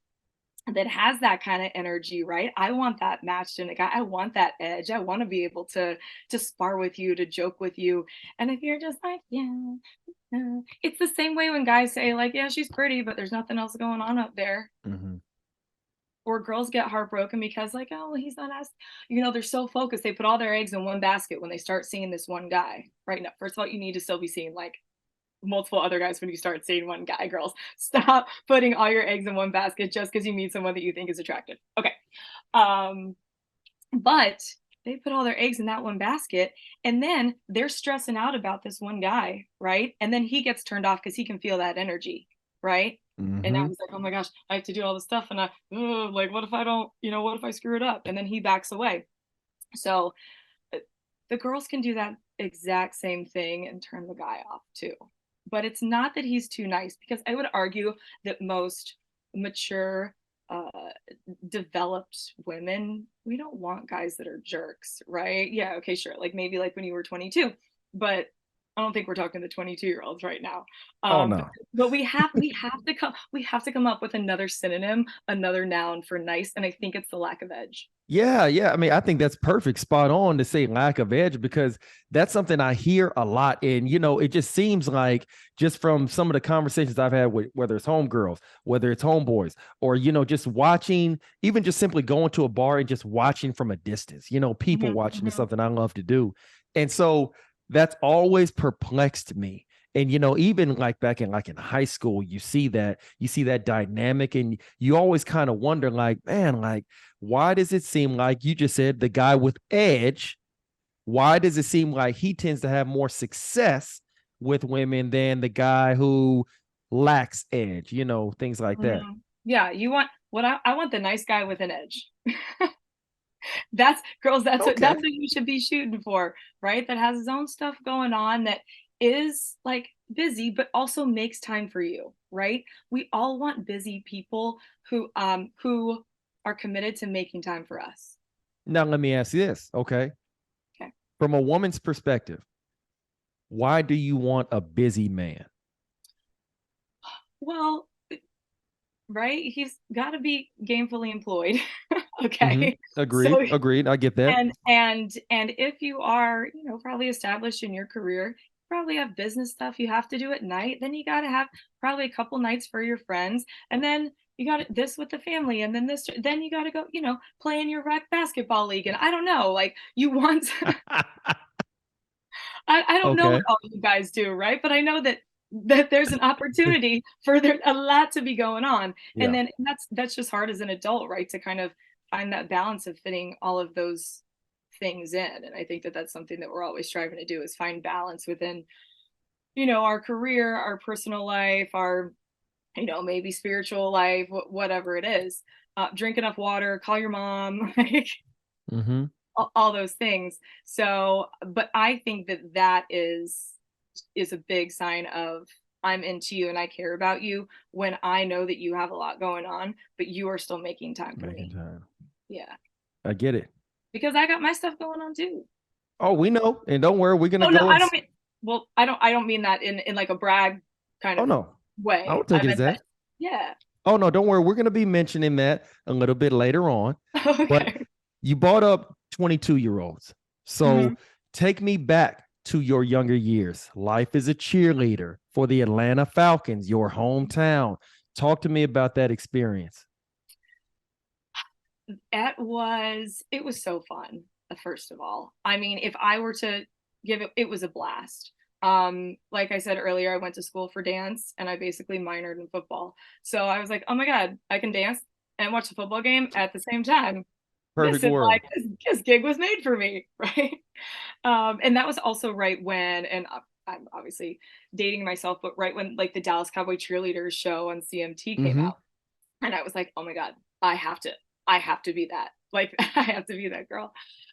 has that kind of energy, right? I want that matched in a guy. I want that edge. I want to be able to spar with you, to joke with you. And if you're just like, yeah, it's the same way when guys say like, yeah, she's pretty, but there's nothing else going on up there. Mm-hmm. Or girls get heartbroken because like, oh, well, he's not as, they're so focused. They put all their eggs in one basket when they start seeing this one guy. Right now, first of all, you need to still be seeing like multiple other guys when you start seeing one guy. Girls, stop putting all your eggs in one basket just because you meet someone that you think is attractive. Okay. um but they put all their eggs in that one basket, and then they're stressing out about this one guy, right? And then he gets turned off because he can feel that energy, right? And now Mm-hmm. he's like, oh my gosh, I have to do all this stuff, and like, what if I don't, what if I screw it up? And then he backs away. So the girls can do that exact same thing and turn the guy off too. But it's not that he's too nice, because I would argue that most mature, uh, developed women, we don't want guys that are jerks, right? Yeah, okay, sure. Like maybe like when you were 22, but I don't think we're talking to 22-year-olds right now. Oh Um, no. but we have to come up with another synonym, another noun for nice, and I think it's the lack of edge. Yeah, yeah. I mean, I think that's perfect, spot on to say lack of edge because that's something I hear a lot. And, it just seems like just from some of the conversations I've had with whether it's homegirls, whether it's homeboys, or, just watching, even just simply going to a bar and just watching from a distance, people Mhm, watching is mhm. something I love to do. And so that's always perplexed me. And even like in high school, you see that dynamic, and you always kind of wonder, like, man, like, why does it seem like you just said the guy with edge? Why does it seem like he tends to have more success with women than the guy who lacks edge, things like that? Yeah, you want what I want the nice guy with an edge. That's girls, that's Okay. what you should be shooting for, right? That has his own stuff going on, that is like busy, but also makes time for you, right? We all want busy people who are committed to making time for us. Now, let me ask you this. Okay. Okay. From a woman's perspective, why do you want a busy man? Well, right? He's got to be gainfully employed. Mm-hmm. Okay. Agreed. So Agreed. I get that. and if you are, probably established in your career, probably have business stuff you have to do at night, then you got to have probably a couple nights for your friends, and then you got this with the family, and then this, then you got to go, play in your rec basketball league, and I don't know, like you want I don't know what Okay. all you guys do, right? But I know that there's an opportunity for there a lot to be going on. And Yeah. then that's just hard as an adult, right? To kind of find that balance of fitting all of those things in. And I think that that's something that we're always striving to do, is find balance within, our career, our personal life, our, maybe spiritual life, whatever it is. Drink enough water, call your mom, like Mm-hmm. all those things. So, but I think that is a big sign of I'm into you and I care about you, when I know that you have a lot going on, but you are still making time for Making me. time. Yeah. I get it. Because I got my stuff going on too. Oh, we know. And don't worry, we're gonna Oh no, go I and don't mean, well, I don't mean that in like a brag kind oh of no. I way. don't take I it as meant that, that. yeah. Oh no, don't worry. We're gonna be mentioning that a little bit later on. But Okay. you brought up 22-year-olds. Hmm. So take me back to your younger years. Life as a cheerleader for the Atlanta Falcons, your hometown. Talk to me about that experience. It was so fun, first of all. I mean, if I were to give it, it was a blast. Like I said earlier, I went to school for dance and I basically minored in football. So I was like, oh my God, I can dance and watch a football game at the same time. This Perfect is world. like this gig was made for me, right? And that was also right when, and I'm obviously dating myself, but right when like the Dallas Cowboy cheerleaders show on CMT came Mm-hmm. out, and I was like, oh my God, I have to be that. Like I have to be that girl.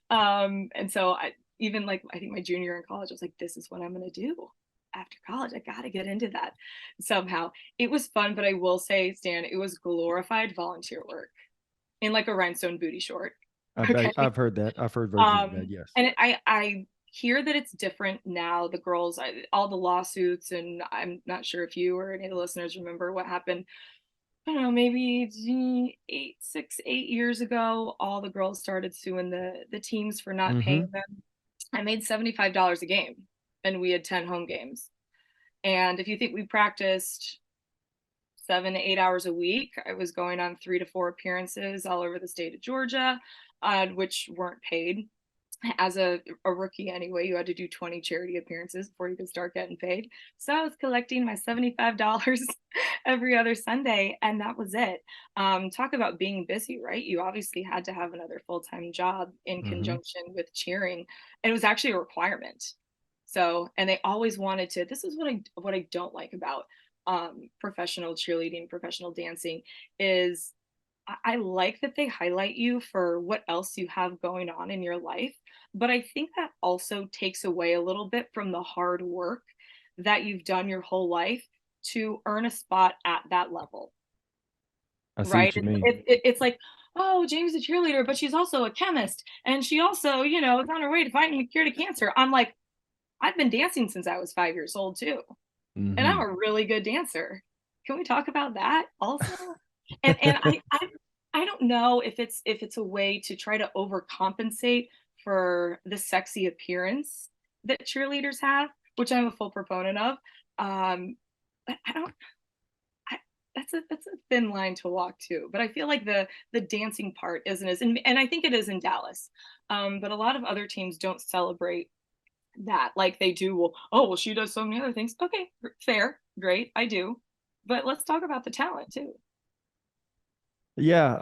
And so even like I think my junior year in college, I was like, this is what I'm gonna do after college. I gotta get into that somehow. It was fun, but I will say, Stan, it was glorified volunteer work in like a rhinestone booty short. Okay. I've heard that. I've heard versions of that. Um, Yes. and I hear that it's different now. The girls, all the lawsuits, and I'm not sure if you or any of the listeners remember what happened. I don't know, maybe 8 years ago, all the girls started suing the teams for not Mm-hmm. paying them. I made $75 a game, and we had 10 home games. And if you think we practiced 7 to 8 hours a week, I was going on 3 to 4 appearances all over the state of Georgia, which weren't paid. As a rookie anyway, you had to do 20 charity appearances before you could start getting paid. So I was collecting my $75 every other Sunday, and that was it. Talk about being busy, right? You obviously had to have another full-time job in Mm-hmm. conjunction with cheering, and it was actually a requirement. So, and they always wanted to. This is what I don't like about professional cheerleading, professional dancing, is I like that they highlight you for what else you have going on in your life, but I think that also takes away a little bit from the hard work that you've done your whole life to earn a spot at that level. I see right? what you mean. It's like, oh, James is a cheerleader, but she's also a chemist, and she also, is on her way to finding a cure to cancer. I'm like, I've been dancing since I was 5 years old too, and I'm Hmm. a really good dancer. Can we talk about that also? And I don't know if it's a way to try to overcompensate for the sexy appearance that cheerleaders have, which I'm a full proponent of. But I don't. I, that's a thin line to walk too. But I feel like the dancing part isn't as, and I think it is in Dallas. But a lot of other teams don't celebrate that like they do. Well, oh well, she does so many other things. Okay, fair, great, I do. But let's talk about the talent too. Yeah,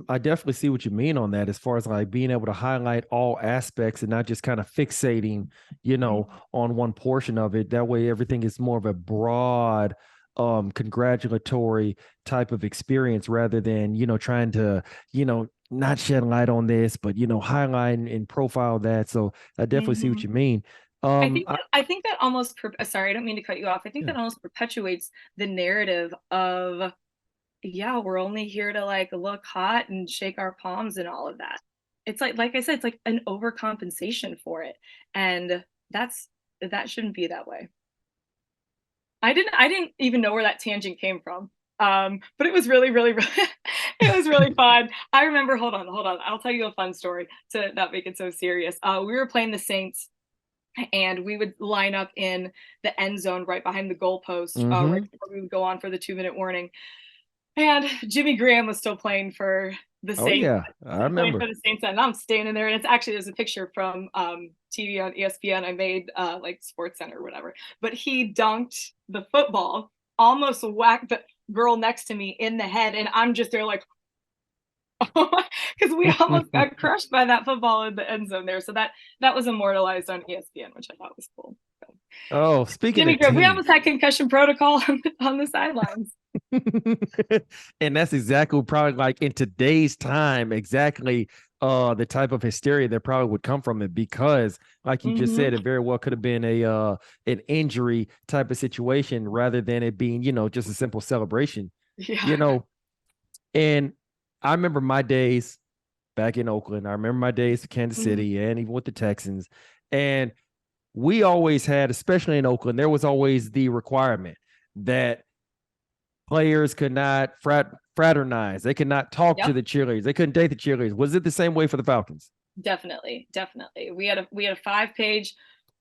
I definitely see what you mean on that as far as like being able to highlight all aspects and not just kind of fixating, Mhm. on one portion of it. That way everything is more of a broad congratulatory type of experience rather than, trying to, not shed light on this, but highlight and profile that. So I definitely see what Mhm. you mean. I think that almost sorry, I don't mean to cut you off. I think Yeah. that almost perpetuates the narrative of, yeah, we're only here to like look hot and shake our palms and all of that. It's like I said, it's like an overcompensation for it. And that's that shouldn't be that way. I didn't even know where that tangent came from. But it was really, really, really it was really fun. I remember, hold on. I'll tell you a fun story to not make it so serious. We were playing the Saints and we would line up in the end zone right behind the goalpost, right Mm-hmm. before we would go on for the 2 minute warning. And Jimmy Graham was still playing for the Oh Saints, yeah, I playing for remember. the Saints, and I'm standing there, and it's actually there's a picture from TV on ESPN. I made like Sports Center or whatever, but he dunked the football, almost whacked the girl next to me in the head, and I'm just there like, because we almost got crushed by that football in the end zone there. So that was immortalized on ESPN, which I thought was cool. So, Oh, speaking Jimmy of Graham, we team. almost had concussion protocol on the sidelines. And that's exactly probably like in today's time, exactly the type of hysteria that probably would come from it because like you just said, Hmm. it very well could have been a an injury type of situation rather than it being, just a simple celebration. Yeah. You know, and I remember my days back in Oakland. I remember my days in Kansas Mhm. City and even with the Texans. And we always had, especially in Oakland, there was always the requirement that players could not fraternize. They could not talk to Yep. the cheerleaders. They couldn't date the cheerleaders. Was it the same way for the Falcons? Definitely, definitely. We had a 5 page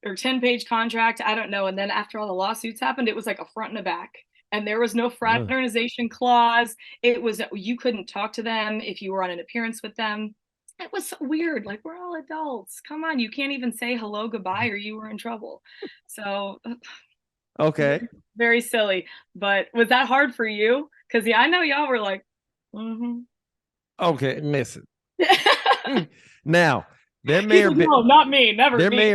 or 10 page contract. I don't know. And then after all the lawsuits happened, it was like a front and a back. And there was no Uh, fraternization clause. It was you couldn't talk to them if you were on an appearance with them. It was so weird. Like we're all adults. Come on, you can't even say hello, goodbye, or you were in trouble. So okay. very, very silly. But was that hard for you? Because yeah, I know y'all were like, mm-hmm. Okay. Listen. Now, there may He's or like, be, no, not me, never there me. may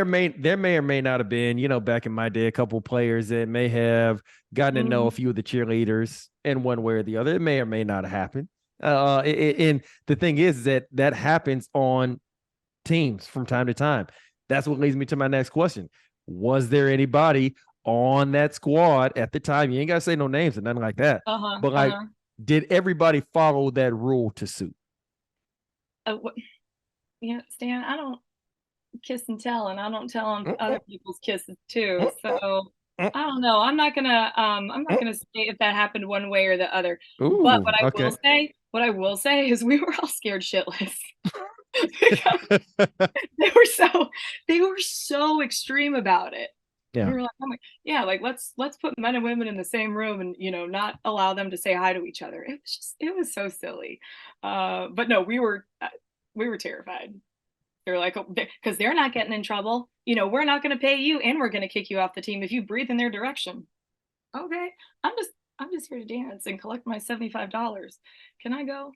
or may not have been, back in my day, a couple players that may have gotten to know a Mhm. few of the cheerleaders in one way or the other. It may or may not have happened. And the thing is that that happens on teams from time to time. That's what leads me to my next question. Was there anybody on that squad at the time? You ain't got to say no names or nothing like that. Uh-huh, But like, uh-huh. did everybody follow that rule to suit? What, yeah, Stan, I don't kiss and tell, and I don't tell on other people's kisses too. So I don't know. I'm not gonna say if that happened one way or the other. But Ooh, okay. what I will say is we were all scared shitless because they were so they were so extreme about it. We Yeah. were like, oh my, yeah, like let's put men and women in the same room and not allow them to say hi to each other. It was so silly. But no, we were terrified. They're like, oh, because they're not getting in trouble. We're not going to pay you, and we're going to kick you off the team if you breathe in their direction. Okay, I'm just I'm just here to dance and collect my $75. Can I go?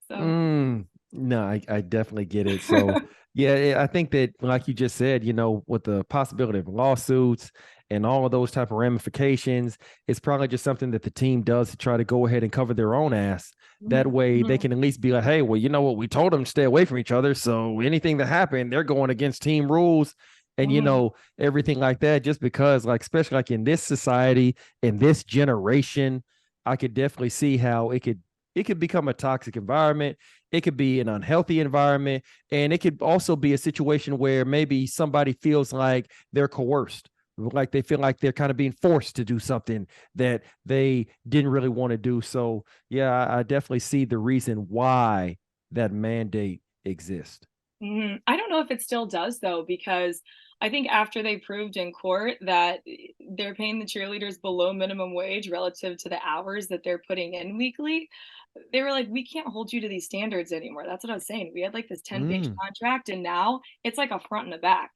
So. No, I definitely get it. So, yeah, I think that, like you just said, with the possibility of lawsuits and all of those type of ramifications, it's probably just something that the team does to try to go ahead and cover their own ass. That Mhm, way they mhm, can at least be like, hey, well, you know what? We told them to stay away from each other. So anything that happened, they're going against team rules and, mhm, everything like that, just because, like, especially like in this society, in this generation, I could definitely see how it could it could become a toxic environment. It could be an unhealthy environment. And it could also be a situation where maybe somebody feels like they're coerced, like they feel like they're kind of being forced to do something that they didn't really want to do. So, yeah, I definitely see the reason why that mandate exists. I don't know if it still does though, because I think after they proved in court that they're paying the cheerleaders below minimum wage relative to the hours that they're putting in weekly, they were like, we can't hold you to these standards anymore. That's what I was saying. We had like this 10-page Mm, contract, and now it's like a front and a back.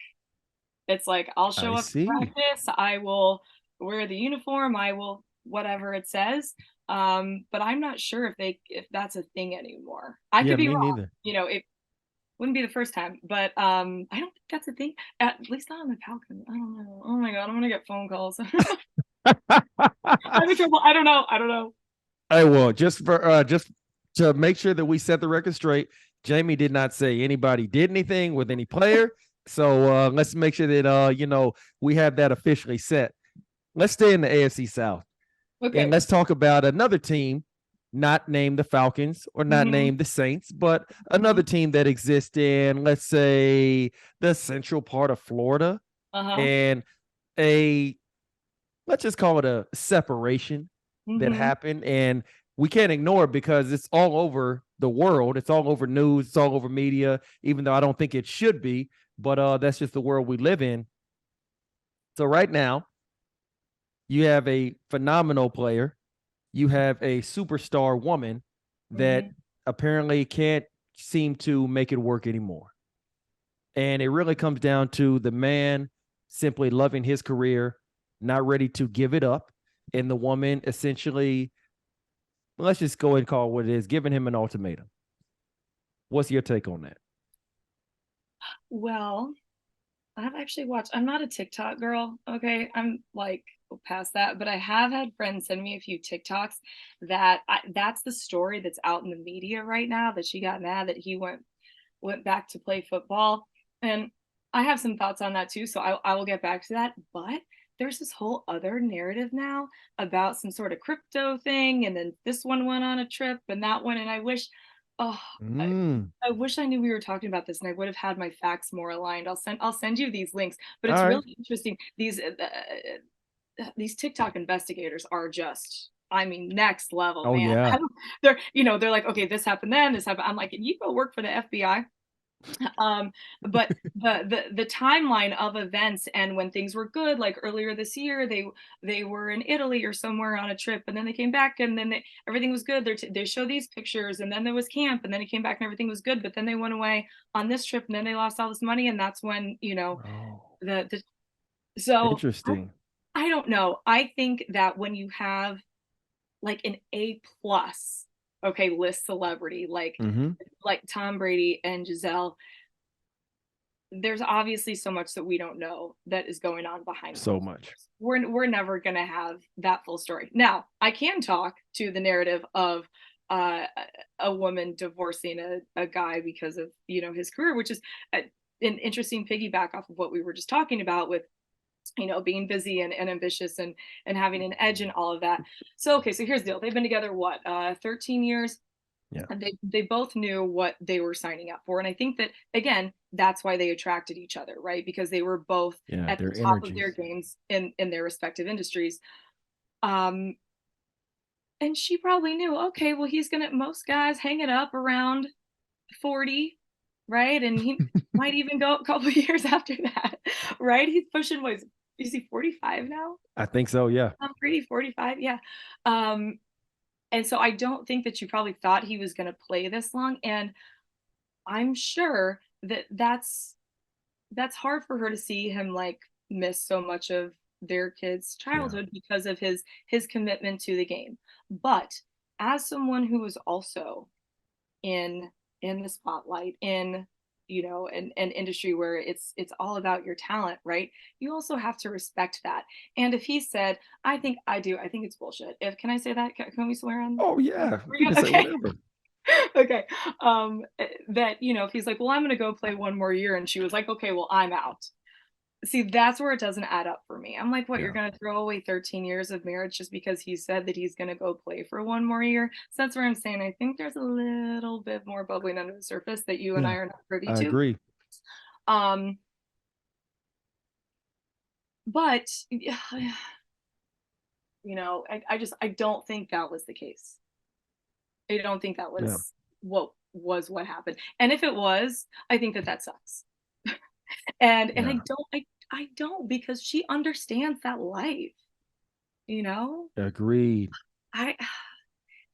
It's like, I'll show I up to see. practice, I will wear the uniform, I will whatever it says. But I'm not sure if that's a thing anymore. I Yeah, could be me wrong. neither. It wouldn't be the first time, but I don't think that's a thing. At least not on the Falcon. I don't know. Oh my god, I'm gonna get phone calls. I'm in trouble. I don't know. I don't know. I will just to make sure that we set the record straight. Jamie did not say anybody did anything with any player. So let's make sure that we have that officially set. Let's stay in the AFC South and Okay. let's talk about another team, not named the Falcons or not Hmm. named the Saints, but Hmm. another team that exists in, let's say, the central part of Florida, Uh-huh. and a let's just call it a separation that Hmm. happened. And we can't ignore it because it's all over the world. It's all over news. It's all over media, even though I don't think it should be. But that's just the world we live in. So right now, you have a phenomenal player. You have a superstar woman that Hmm. apparently can't seem to make it work anymore. And it really comes down to the man simply loving his career, not ready to give it up, and the woman essentially, let's just go ahead and call it what it is, giving him an ultimatum. What's your take on that? Well, I've actually watched. I'm not a TikTok girl, okay? I'm like past that, but I have had friends send me a few TikToks that's the story that's out in the media right now, that she got mad that he went back to play football. And I have some thoughts on that too, so I will get back to that. But there's this whole other narrative now about some sort of crypto thing, and then this one went on a trip, and that one, and I wish, oh, Mm. I wish I knew we were talking about this, and I would have had my facts more aligned. I'll send you these links, but All it's right. really interesting. These TikTok investigators are just, I mean, next level, Oh man. yeah. They're like, okay, this happened then, this happened. I'm like, you go work for the FBI. um but the timeline of events, and when things were good, like earlier this year, they were in Italy or somewhere on a trip, and then they came back, and then everything was good. They show these pictures, and then there was camp, and then it came back and everything was good, but then they went away on this trip, and then they lost all this money, and that's when Oh, the so interesting. I don't know. I think that when you have like an A plus, okay, list celebrity Mm-hmm. like Tom Brady and Giselle, there's obviously so much that we don't know that is going on behind So closed much. doors. We're never gonna have that full story. Now, I can talk to the narrative of uh, a woman divorcing a guy because of his career, which is an interesting piggyback off of what we were just talking about with being busy and ambitious and having an edge and all of that. So okay, so here's the deal. They've been together what 13 years, Yeah. and they both knew what they were signing up for. And I think that, again, that's why they attracted each other, right? Because they were both Yeah. at the Their top of their energies. games in their respective industries. um and she probably knew, okay, well, he's gonna, most guys hang it up around 40, right? And he might even go a couple years after that, right? He's pushing, what is he, 45 now? I think so. Yeah. I'm pretty 45, yeah. um and so I don't think that you probably thought he was going to play this long. And I'm sure that that's hard for her to see him like miss so much of their kids' Yeah. childhood because of his commitment to the game. But as someone who is also in in the spotlight, in an industry where it's all about your talent, right? You also have to respect that. And if he said, I think it's bullshit. If Can I say that? Can we swear on? Oh yeah. We're You can good? say Okay. whatever. Okay. That if he's like, well, I'm gonna go play one more year, and she was like, okay, well, I'm out. See, that's where it doesn't add up for me. I'm like, what, you're Yeah. going to throw away 13 years of marriage just because he said that he's going to go play for one more year? So that's where I'm saying I think there's a little bit more bubbling under the surface that you and I Yeah. are not privy I to. agree. Um, but I don't think that was the case. I don't think that Yeah. was what happened. And if it was, I think that sucks. And Yeah. I don't, because she understands that life, you know? Agreed. I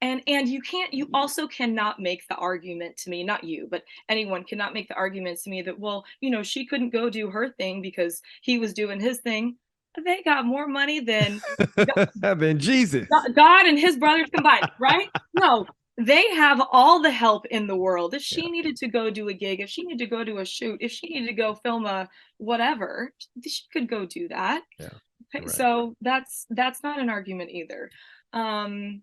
and you also cannot make the argument to me, not you, but anyone cannot make the argument to me that, well, she couldn't go do her thing because he was doing his thing. They got more money than Than Jesus. God and his brothers combined, right? No, they have all the help in the world. If Yeah. she needed to go do a gig, if she needed to go do a shoot, if she needed to go film a whatever, she could go do that. Yeah. Okay, You're right. so that's not an argument either. Um,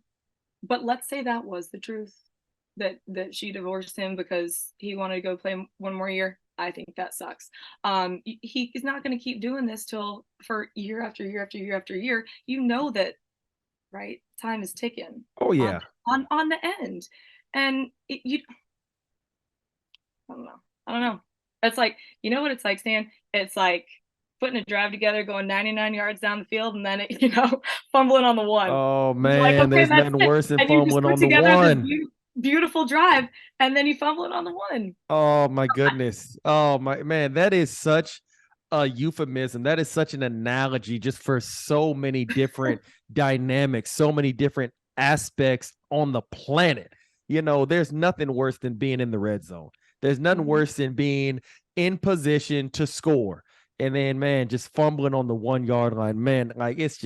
but let's say that was the truth, that she divorced him because he wanted to go play one more year. I think that sucks. He is not going to keep doing this till for year after year after year after year. That, right? Time is ticking Oh on yeah. on the end, and I don't know. I don't know. It's like, what it's like, Stan. It's like putting a drive together, going 99 yards down the field, and then fumbling on the one. Oh You're like, man, okay, there's that's nothing it. worse than And you just fumbling put on the together this one. beautiful drive, and then you fumble it on the one. Oh my goodness. Oh my man, that is such a euphemism. That is such an analogy just for so many different dynamics, so many different aspects on the planet. There's nothing worse than being in the red zone. There's nothing Mhm. worse than being in position to score. And then, man, just fumbling on the 1 yard line. Man, like it's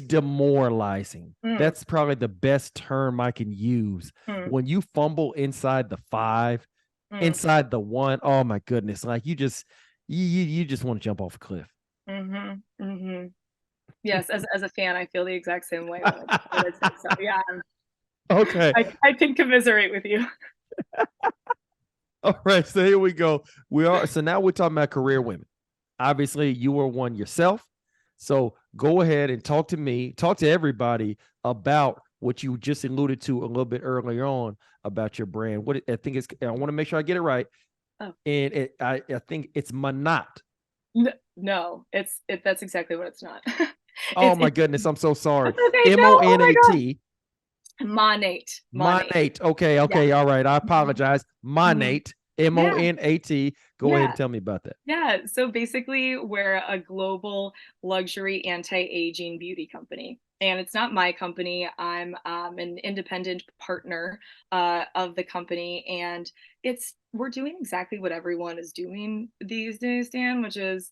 demoralizing. Mm, That's probably the best term I can use. mm, When you fumble inside the 5, mm, inside the 1, oh my goodness, like you just want to jump off a cliff. mhm, mhm. Yes, as a fan, I feel the exact same way when I say so. Yeah, Okay. I can commiserate with you. All right, so here we go. So now we're talking about career women. Obviously, you were one yourself. So go ahead and talk to everybody about what you just alluded to a little bit earlier on about your brand. What I think I want to make sure I get it right. Oh. And I think it's Manat. No, that's exactly what it's not. Oh It's my goodness, I'm so sorry. That's okay. No, oh my God. Monat. Monate. Monate. Okay, Yeah. okay, all right. I Mhm. apologize. Mhm. Monate. Yeah. Monat. Go ahead Yeah. and tell me about that. Yeah. So basically, we're a global luxury anti-aging beauty company. And it's not my company. I'm an independent partner of the company. And we're doing exactly what everyone is doing these days, Dan, which is,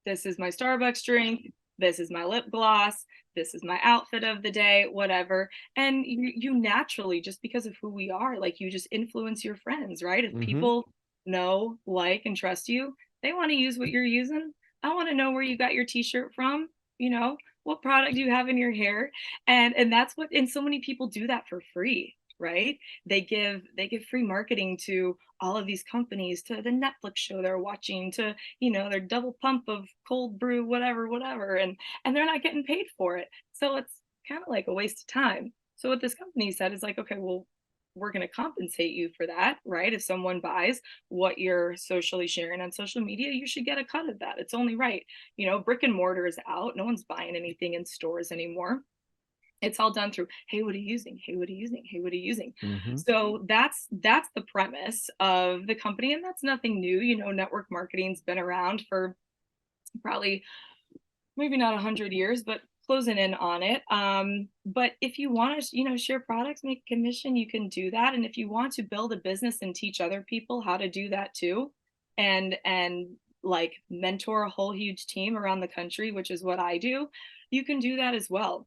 this is my Starbucks drink, this is my lip gloss, this is my outfit of the day, whatever. And you naturally, just because of who we are, like, you just influence your friends, right? If Mm-hmm. people know, like, and trust you, they want to use what you're using. I want to know where you got your t-shirt from, what product do you have in your hair? And that's what, and so many people do that for free, right? They give free marketing to all of these companies, to the Netflix show they're watching, to their double pump of cold brew, whatever, and they're not getting paid for it. So it's kind of like a waste of time. So what this company said is like, okay, well, we're going to compensate you for that, right? If someone buys what you're socially sharing on social media, you should get a cut of that. It's only right. Brick and mortar is out. No one's buying anything in stores anymore. It's all done through, hey, what are you using? Hey, what are you using? Hey, what are you using? Mm-hmm. So that's the premise of the company, and that's nothing new. Network marketing's been around for probably maybe not 100 years, but closing in on it. But if you want to, share products, make a commission, you can do that. And if you want to build a business and teach other people how to do that too, and like mentor a whole huge team around the country, which is what I do, you can do that as well.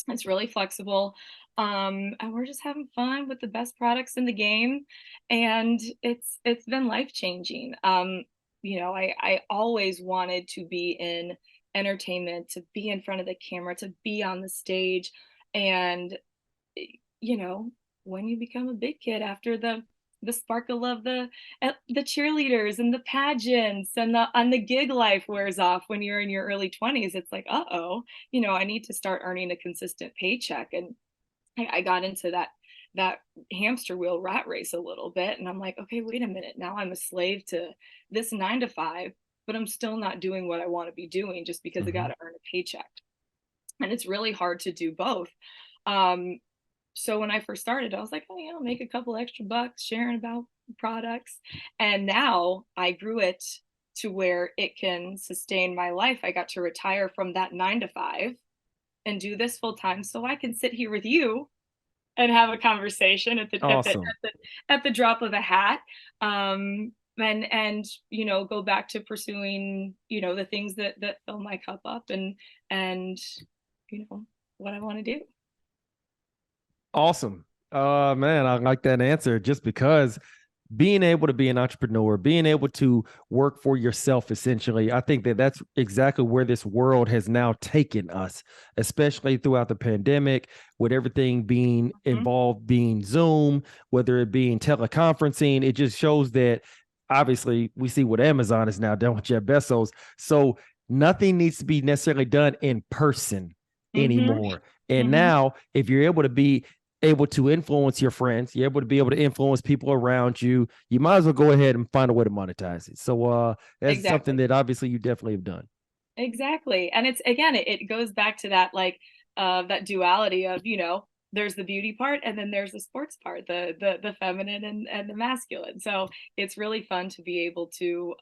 It's really flexible. And we're just having fun with the best products in the game. And it's been life changing. I always wanted to be in entertainment, to be in front of the camera, to be on the stage. And, you know, when you become a big kid after the the sparkle of the cheerleaders and the pageants and the gig life wears off when you're in your early 20s. It's like, uh-oh, I need to start earning a consistent paycheck. And I got into that hamster wheel rat race a little bit, and I'm like, okay, wait a minute, now I'm a slave to this 9 to 5, but I'm still not doing what I want to be doing just because I got to earn a paycheck. And it's really hard to do both. So when I first started, I was like, oh, make a couple extra bucks sharing about products. And now I grew it to where it can sustain my life. I got to retire from that 9 to 5 and do this full time so I can sit here with you and have a conversation Awesome. at the drop of a hat. And go back to pursuing the things that fill my cup up, and what I want to do. Awesome. Man, I like that answer just because being able to be an entrepreneur, being able to work for yourself, essentially, I think that that's exactly where this world has now taken us, especially throughout the pandemic, with everything being involved, being Zoom, whether it being teleconferencing. It just shows that obviously we see what Amazon is now done with Jeff Bezos. So nothing needs to be necessarily done in person anymore. And now, if you're able to influence your friends, you're able to be able to influence people around you, you might as well go ahead and find a way to monetize it. So that's something that obviously you definitely have done. Exactly. And it's, again, it goes back to that, like, that duality of, there's the beauty part and then there's the sports part, the feminine and the masculine. So it's really fun to be able to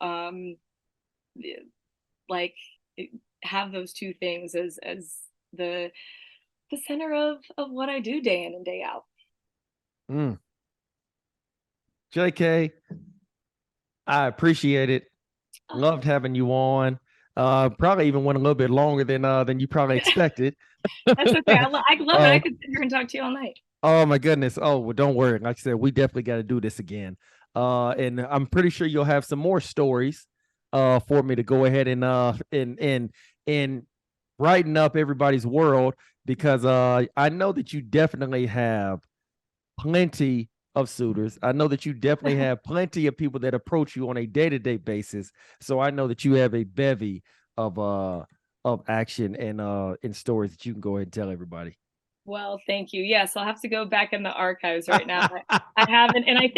like have those two things as the center of what I do day in and day out. JK, I appreciate it. Loved having you on. Probably even went a little bit longer than you probably expected. That's okay. I love it. I could sit here and talk to you all night. Oh my goodness. Oh, well, don't worry. Like I said, we definitely got to do this again. And I'm pretty sure you'll have some more stories for me to go ahead and brighten up everybody's world, because I know that you definitely have plenty of suitors. I know that you definitely have plenty of people that approach you on a day-to-day basis. So I know that you have a bevy of action and stories that you can go ahead and tell everybody. Well, thank you. Yes, I'll have to go back in the archives right now. I haven't, and I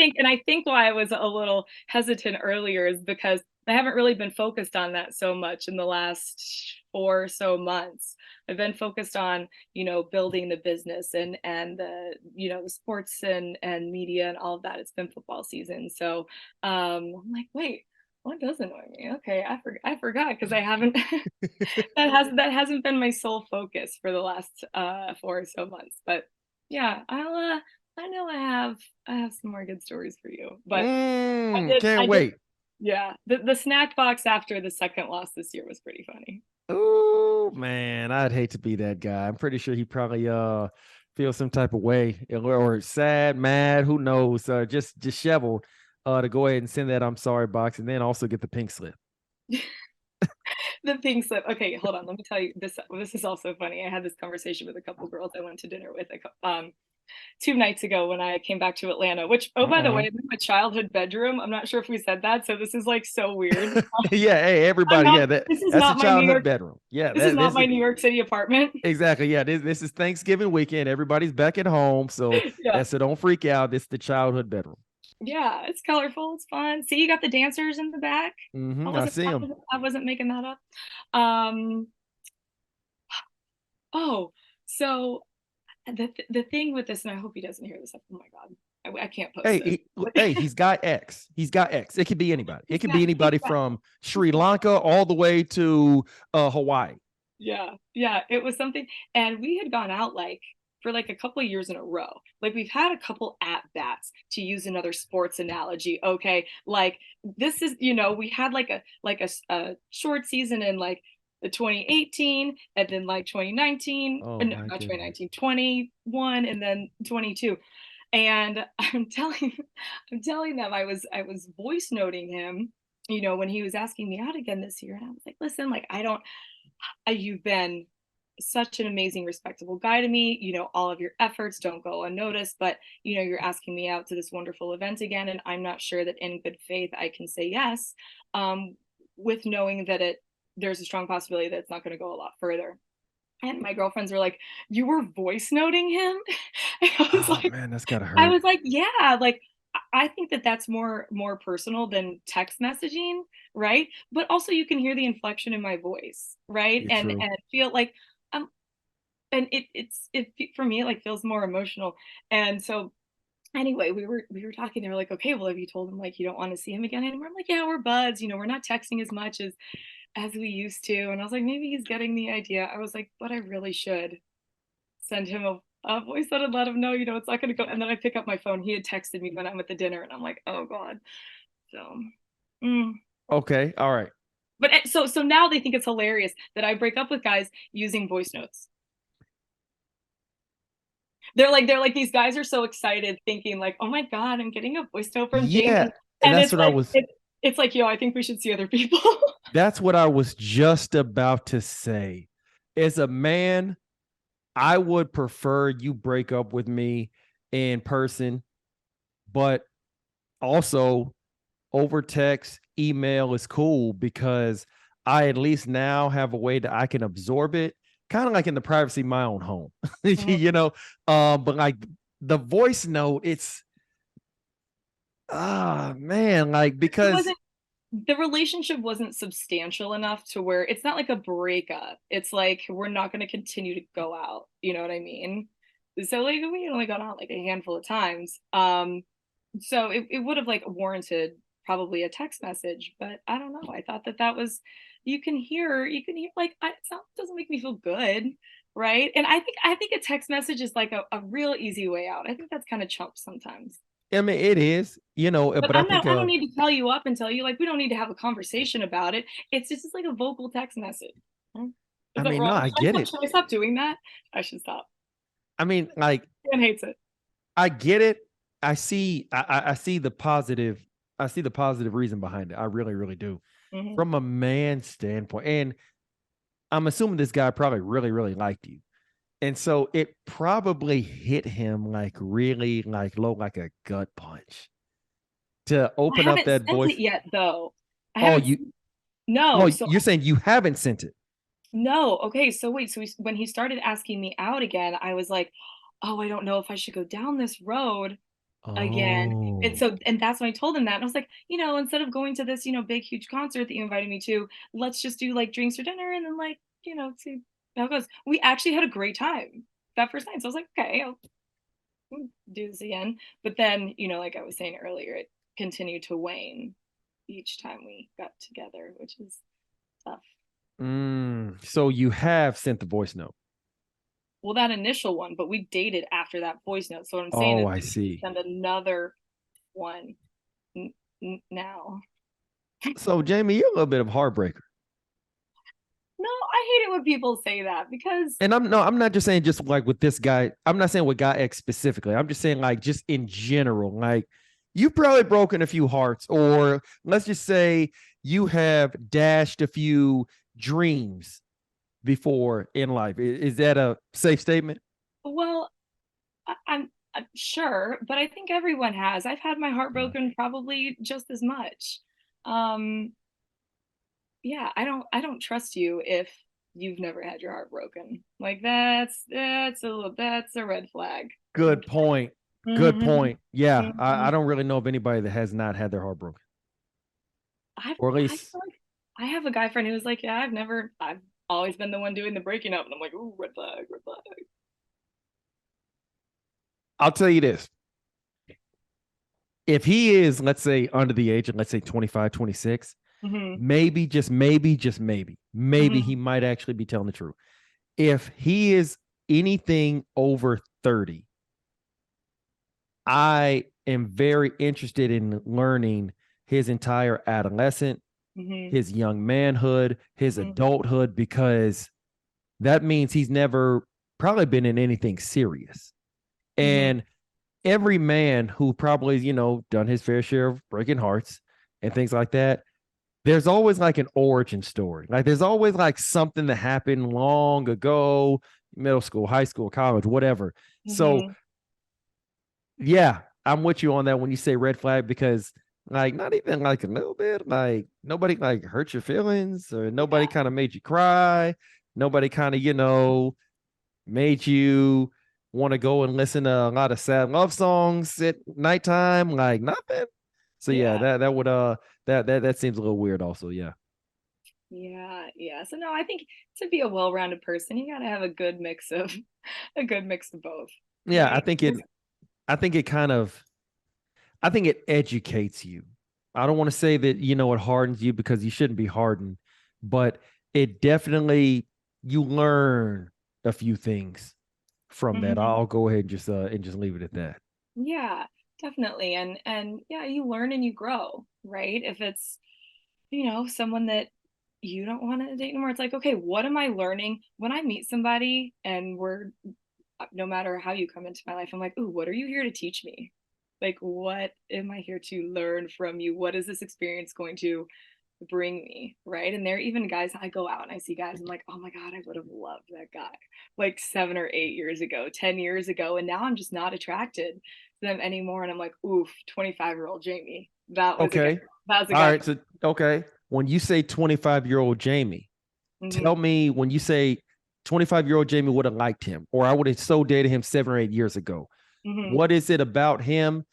think why I was a little hesitant earlier is because I haven't really been focused on that so much in the last 4 or so months. I've been focused on, building the business and the sports and media and all of that. It's been football season. So I'm like, wait, what does annoy me? Okay, I forgot, because I haven't that hasn't been my sole focus for the last 4 or so months. But yeah, I know I have some more good stories for you. But can't wait. Yeah, the snack box after the second loss this year was pretty funny. Oh man, I'd hate to be that guy. I'm pretty sure he probably feels some type of way, or sad, mad, who knows, just disheveled, to go ahead and send that I'm sorry box, and then also get the pink slip. The pink slip. Okay, hold on. Let me tell you this. This is also funny. I had this conversation with a couple girls I went to dinner with 2 nights ago when I came back to Atlanta, which, oh, by the way, I'm in my childhood bedroom. I'm not sure if we said that. So this is like so weird. Yeah. Hey, everybody. Not, yeah. This is that's not the my New York bedroom. Yeah. This is not my New York City apartment. Exactly. Yeah. This is Thanksgiving weekend. Everybody's back at home. So yeah. So don't freak out. This is the childhood bedroom. Yeah. It's colorful. It's fun. See, you got the dancers in the back. I see them. I wasn't making that up. Oh, so the thing with this, and I hope he doesn't hear this. Oh my God, I can't post this. He's got X. He's got X. It could be anybody. It could be anybody from Sri Lanka all the way to Hawaii. Yeah. It was something, and we had gone out for a couple of years in a row. Like, we've had a couple at bats, to use another sports analogy. Okay, like, this is, we had a short season in the 2018, and then 2019, no, not 2019, 21, and then 22. And I'm telling them, I was voice noting him, when he was asking me out again this year, and I was like, listen, you've been such an amazing, respectable guy to me. You know, all of your efforts don't go unnoticed, but you know, you're asking me out to this wonderful event again, and I'm not sure that in good faith I can say yes, um, with knowing that there's a strong possibility that it's not going to go a lot further. And my girlfriends were like, "You were voice noting him?" And Oh man, that's gotta I hurt. was like, "Yeah, like I think that that's more personal than text messaging, right? But also you can hear the inflection in my voice, right? You're And true. feel like um and it for me it like feels more emotional. And so anyway, we were talking. They were like, "Okay, well, have you told him like you don't want to see him again anymore?" I'm like, "Yeah, we're buds. You know, we're not texting as much as we used to." And I was like, "Maybe he's getting the idea." I was like, "But I really should send him a voice that would let him know, you know, it's not going to go." And then I pick up my phone. He had texted me when I'm at the dinner, and I'm like, "Oh God." So, mm. Okay, all right. But so now they think it's hilarious that I break up with guys using voice notes. They're like these guys are so excited, thinking like, "Oh my God, I'm getting a voice note from James," Yeah, and that's it's what I like was it's like, "Yo, I think we should see other people." that's what I was just about to say. As a man, I would prefer you break up with me in person, but also over text, email is cool because I at least now have a way that I can absorb it, kind of like in the privacy of my own home, Mhm. you know. But like the voice note, it's man, like It because wasn't the relationship wasn't substantial enough to where it's not like a breakup. It's like we're not going to continue to go out. You know what I mean? So like we only got out like a handful of times. So it would have like warranted probably a text message, but I don't know. I thought that that was you can hear like doesn't make me feel good, right? And I think a text message is like a real easy way out. I think that's kind of chump sometimes. I mean it is, you know, But but I think I don't need to tell you up and tell you, like, we don't need to have a conversation about it. It's just like a vocal text message. Hmm. I Is that mean no, wrong? I get it. Should I stop doing that? I should stop. I mean like Dan hates it. I get it. I see the positive. I see the positive reason behind it. I really, really do. Mhm. From a man's standpoint, and I'm assuming this guy probably really, really liked you. And so it probably hit him like really like low, like a gut punch to I open up haven't that sent it voice. yet, though. I Oh, haven't you no, oh, so you're saying you haven't sent it. no, okay, so wait, so when he started asking me out again, I was like, "Oh, I don't know if I should go down this road again." And Oh. so and that's when I told him that, and I was like, "You know, instead of going to this, you know, big, huge concert that you invited me to, let's just do, like, drinks for dinner and then, like, you know, see how it goes." We actually had a great time that first night, so I was like, "Okay, I'll do this again." But then, you know, like I was saying earlier, it continued to wane each time we got together, which is tough. So you have sent the voice note. Well, that initial one, but we dated after that voice note, so what I'm saying Oh, is I we need to see. send another one n now. So Jamie, you're a little bit of a heartbreaker. No, I hate it when people say that because And I'm not just saying just like with this guy. I'm not saying with guy X specifically. I'm just saying like just in general. Like you've probably broken a few hearts, or let's just say you have dashed a few dreams before in life. Is that a safe statement? well, I'm sure, but I think everyone has. I've had my heart Yeah. broken probably just as much. Um, yeah, I don't trust you if you've never had your heart broken. Like that's a red flag. Good point. Good Mhm, point. Yeah, I mhm. don't really know of anybody that has not had their heart broken, or at I least feel like I have a guy friend who was like, "Yeah, I've always been the one doing the breaking up," and I'm like, "Ooh, red flag, red flag." I'll tell you this. If he is, let's say, under the age of, let's say, 25, 26, Mhm, maybe, just maybe mhm, he might actually be telling the truth. If he is anything over 30, I am very interested in learning his entire adolescent, mhm, his young manhood, his mhm, adulthood, because that means he's never probably been in anything serious. mhm, And every man who probably, done his fair share of breaking hearts and things like that, there's always like an origin story. Like there's always like something that happened long ago, middle school, high school, college, whatever. So Mm-hmm. yeah, I'm with you on that when you say red flag, because like not even like a little bit, like nobody like hurt your feelings, or nobody Yeah. kind of made you cry, nobody kind of, made you want to go and listen to a lot of sad love songs at nighttime, like nothing. So yeah, Yeah. that seems a little weird also. Yeah. Yeah. Yeah. So no, I think to be a well-rounded person, you gotta have a good mix of a good mix of both, Yeah, right? I think it kind of I think it educates you. I don't want to say that, it hardens you, because you shouldn't be hardened, but it definitely, you learn a few things from that. Mhm. I'll go ahead and just leave it at that. Yeah, definitely. And yeah, you learn and you grow, right? If it's, someone that you don't want to date anymore, it's like, okay, what am I learning when I meet somebody and we're no matter how you come into my life, I'm like, ooh, what are you here to teach me? Like, what am I here to learn from you? What is this experience going to bring me? Right. And there are even guys, I go out and I see guys, I'm like, oh my God, I would have loved that guy like 7 or 8 years ago, 10 years ago. And now I'm just not attracted to them anymore. And I'm like, oof, 25-year-old Jamie. That was a guy. Okay. That was a All guy. right. So, okay. When you say 25-year-old Jamie, tell Mm-hmm. me, when you say 25-year-old Jamie would have liked him, or I would have so dated him 7 or 8 years ago, Mm-hmm. what is it about him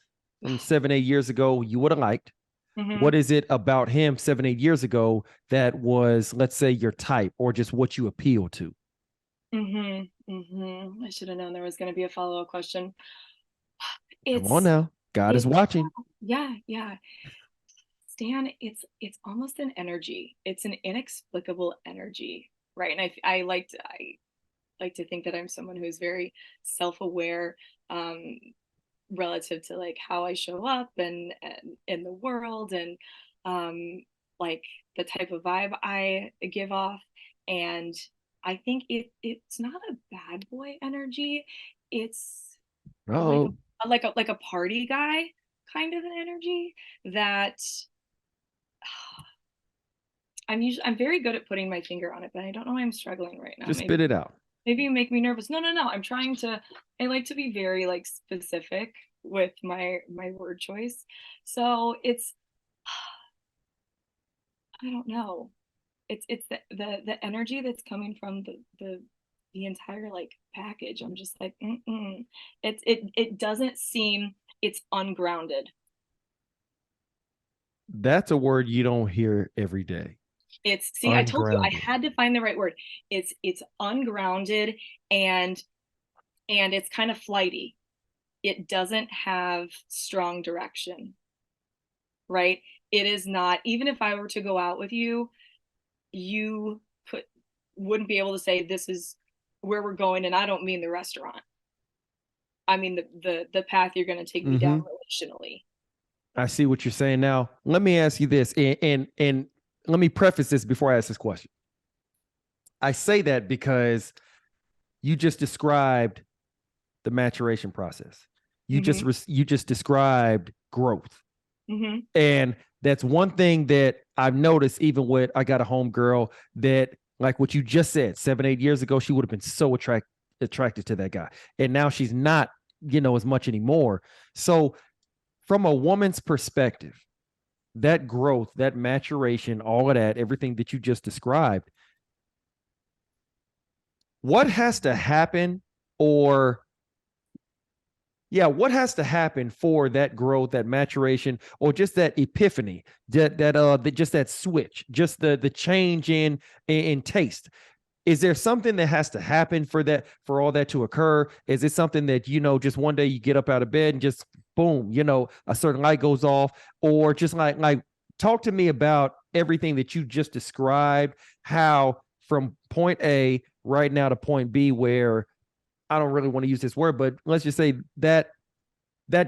from 7, 8 years ago you would have liked? Mm-hmm. What is it about him 7, 8 years ago that was, let's say, your type, or just what you appeal to? Mm-hmm. Mm-hmm. I should have known there was going to be a follow-up question. Come on It's now. God is it's watching. yeah, yeah. Stan, it's almost an energy. It's an inexplicable energy, right? And I like to think that I'm someone who's very self-aware, um, relative to like how I show up and in the world, and um, like the type of vibe I give off. And I think it's not a bad boy energy. It's like Oh, like a party guy kind of an energy that I'm very good at putting my finger on it, but I don't know why I'm struggling right now. just spit it out. Maybe you make me nervous. No, no, no. I like to be very like specific with my word choice. So it's I don't know. It's the energy that's coming from the entire like package. I'm just like, mm-mm. It doesn't seem, it's ungrounded. That's a word you don't hear every day. It's, see, I told you I Ungrounded. had to find the right word. It's ungrounded, and it's kind of flighty. It doesn't have strong direction, right? It is not, even if I were to go out with you, you could wouldn't be able to say this is where we're going, and I don't mean the restaurant. I mean the path you're going to take me down Mm-hmm. relationally. I see what you're saying now. Let me ask you this, and let me preface this before I ask this question. I say that because you just described the maturation process. Mm-hmm. You just described growth. Mm-hmm. And that's one thing that I've noticed, even with, I got a home girl that, like what you just said, 7, 8 years ago, she would have been so attracted to that guy. And now she's not, as much anymore. So from a woman's perspective, that growth, that maturation, all of that, everything that you just described, what has to happen, or yeah, what has to happen for that growth, that maturation, or just that epiphany, just that switch, just the change in taste? Is there something that has to happen for that, for all that to occur? Is it something that, just one day you get up out of bed and just boom, a certain light goes off? Or just like talk to me about everything that you just described, how from point A right now to point B, where I don't really want to use this word, but let's just say that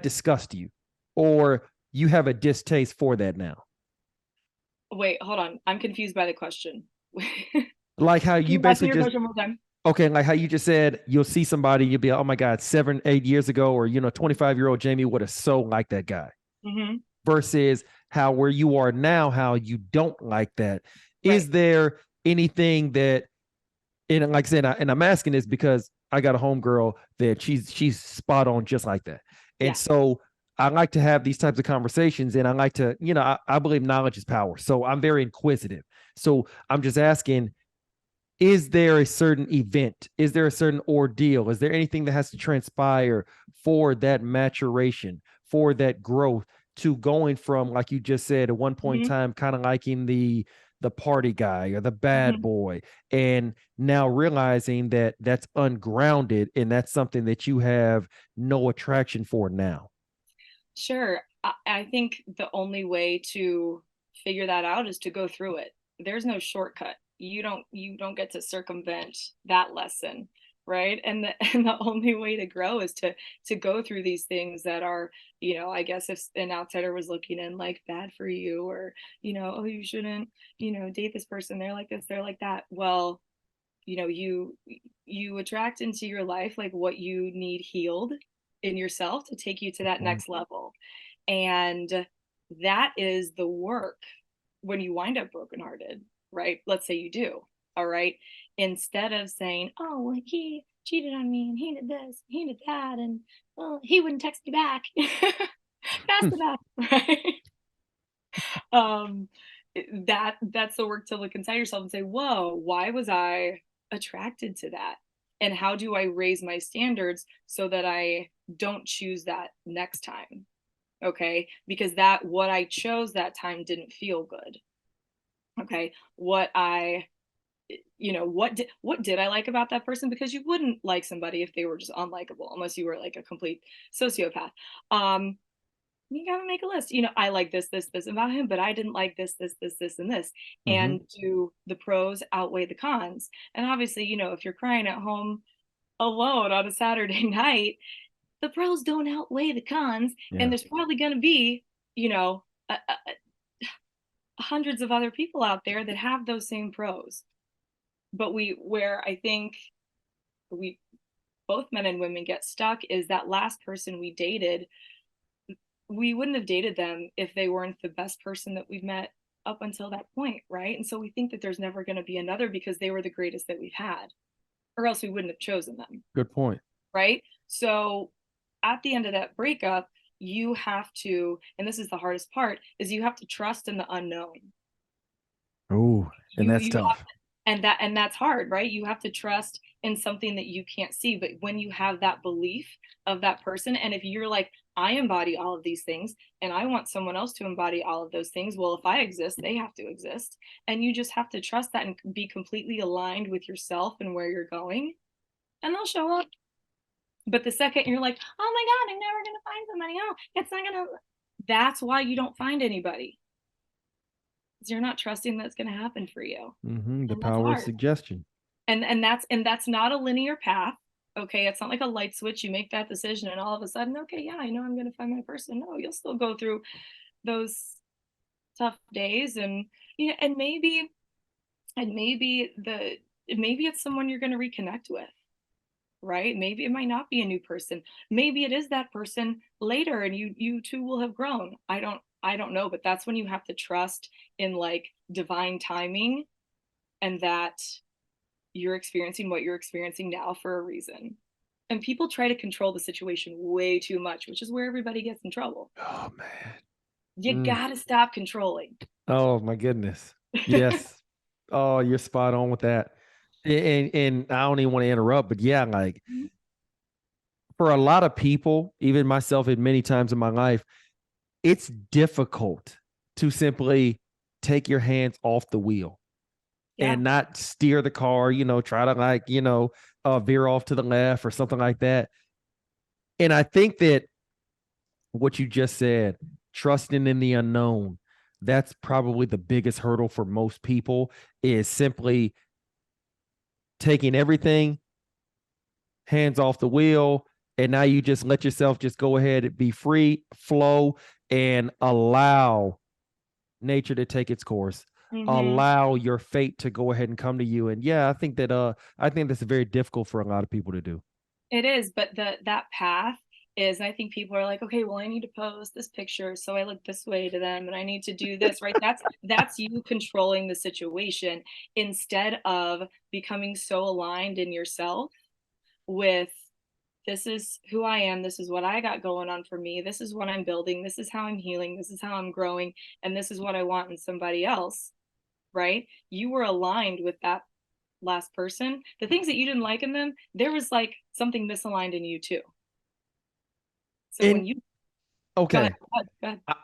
disgusts you, or you have a distaste for that now. Wait, hold on. I'm confused by the question. Like how you Ask me basically your just, question one more time. okay, like how you just said, you'll see somebody, you'll be like, oh my God, 7, 8 years ago, or 25-year-old Jamie would have so liked that guy. Mm-hmm. Versus how where you are now, how you don't like that. Right. Is there anything that, and like I said, and I'm asking this because I got a homegirl that she's spot on just like that. And Yeah. so I like to have these types of conversations, and I like to, I believe knowledge is power. So I'm very inquisitive. So I'm just asking, is there a certain event? Is there a certain ordeal? Is there anything that has to transpire for that maturation, for that growth, to going from, like you just said, at one point in Hmm. time, kind of liking the party guy or the bad Hmm. boy, and now realizing that that's ungrounded and that's something that you have no attraction for now? Sure. I think the only way to figure that out is to go through it. There's no shortcut. You don't get to circumvent that lesson, right? And the and the only way to grow is to go through these things that are, I guess if an outsider was looking in like bad for you, or, oh, you shouldn't, date this person. They're like this, they're like that. Well, you attract into your life like what you need healed in yourself to take you to Good that point. next level. And that is the work when you wind up brokenhearted, right? Let's say you do. All right. Instead of saying, oh, well, he cheated on me and he did this, he did that, and well, he wouldn't text me back fast enough, right? um that's the work to look inside yourself and say, whoa, why was I attracted to that, and how do I raise my standards so that I don't choose that next time? Okay, because that what I chose that time didn't feel good. Okay, what did I like about that person? Because you wouldn't like somebody if they were just unlikable, unless you were like a complete sociopath. um you gotta make a list. I like this about him, but I didn't like this, and this. Mm-hmm. And do the pros outweigh the cons? And obviously, if you're crying at home alone on a Saturday night, the pros don't outweigh the cons. And Yeah. there's probably going to be, you know, hundreds of other people out there that have those same pros. But where I think we, both men and women, get stuck is that last person we dated, we wouldn't have dated them if they weren't the best person that we've met up until that point, right? And so we think that there's never going to be another because they were the greatest that we've had, or else we wouldn't have chosen them, Good point. right? So at the end of that breakup, you have to, and this is the hardest part, is you have to trust in the unknown. Oh, and that's You have tough. and that's hard, right? You have to trust in something that you can't see. But when you have that belief of that person, and if you're like, I embody all of these things and I want someone else to embody all of those things, well, if I exist, they have to exist. And you just have to trust that and be completely aligned with yourself and where you're going, and they'll show up. But the second you're like, oh my God, I'm never gonna find somebody else, it's not gonna, that's why you don't find anybody. Because you're not trusting that's gonna happen for you. Mm-hmm. The And that's power of hard. suggestion. And that's not a linear path. Okay, it's not like a light switch. You make that decision and all of a sudden, okay, yeah, I know I'm going to find my person. No, you'll still go through those tough days. And and maybe it's someone you're going to reconnect with, right? Maybe it might not be a new person. Maybe it is that person later and you two will have grown. I don't know, but that's when you have to trust in like divine timing, and that you're experiencing what you're experiencing now for a reason. And people try to control the situation way too much, which is where everybody gets in trouble. Oh man. You Mm. gotta stop controlling. Oh my goodness. Yes. Oh, you're spot on with that. And I don't even want to interrupt, but yeah, like for a lot of people, even myself at many times in my life, it's difficult to simply take your hands off the wheel Yeah. and not steer the car, try to like, veer off to the left or something like that. And I think that what you just said, trusting in the unknown, that's probably the biggest hurdle for most people, is simply taking everything, hands off the wheel, and now you just let yourself just go ahead and be free, flow, and allow nature to take its course. Mm-hmm. Allow your fate to go ahead and come to you. And yeah, I think that's very difficult for a lot of people to do. It is, but that path is, and I think people are like, okay, well, I need to post this picture so I look this way to them, and I need to do this, right? That's you controlling the situation instead of becoming so aligned in yourself with, this is who I am, this is what I got going on for me, this is what I'm building, this is how I'm healing, this is how I'm growing, and this is what I want in somebody else, right? You were aligned with that last person. The things that you didn't like in them, there was like something misaligned in you too. So when And you go ahead, okay, go ahead. I,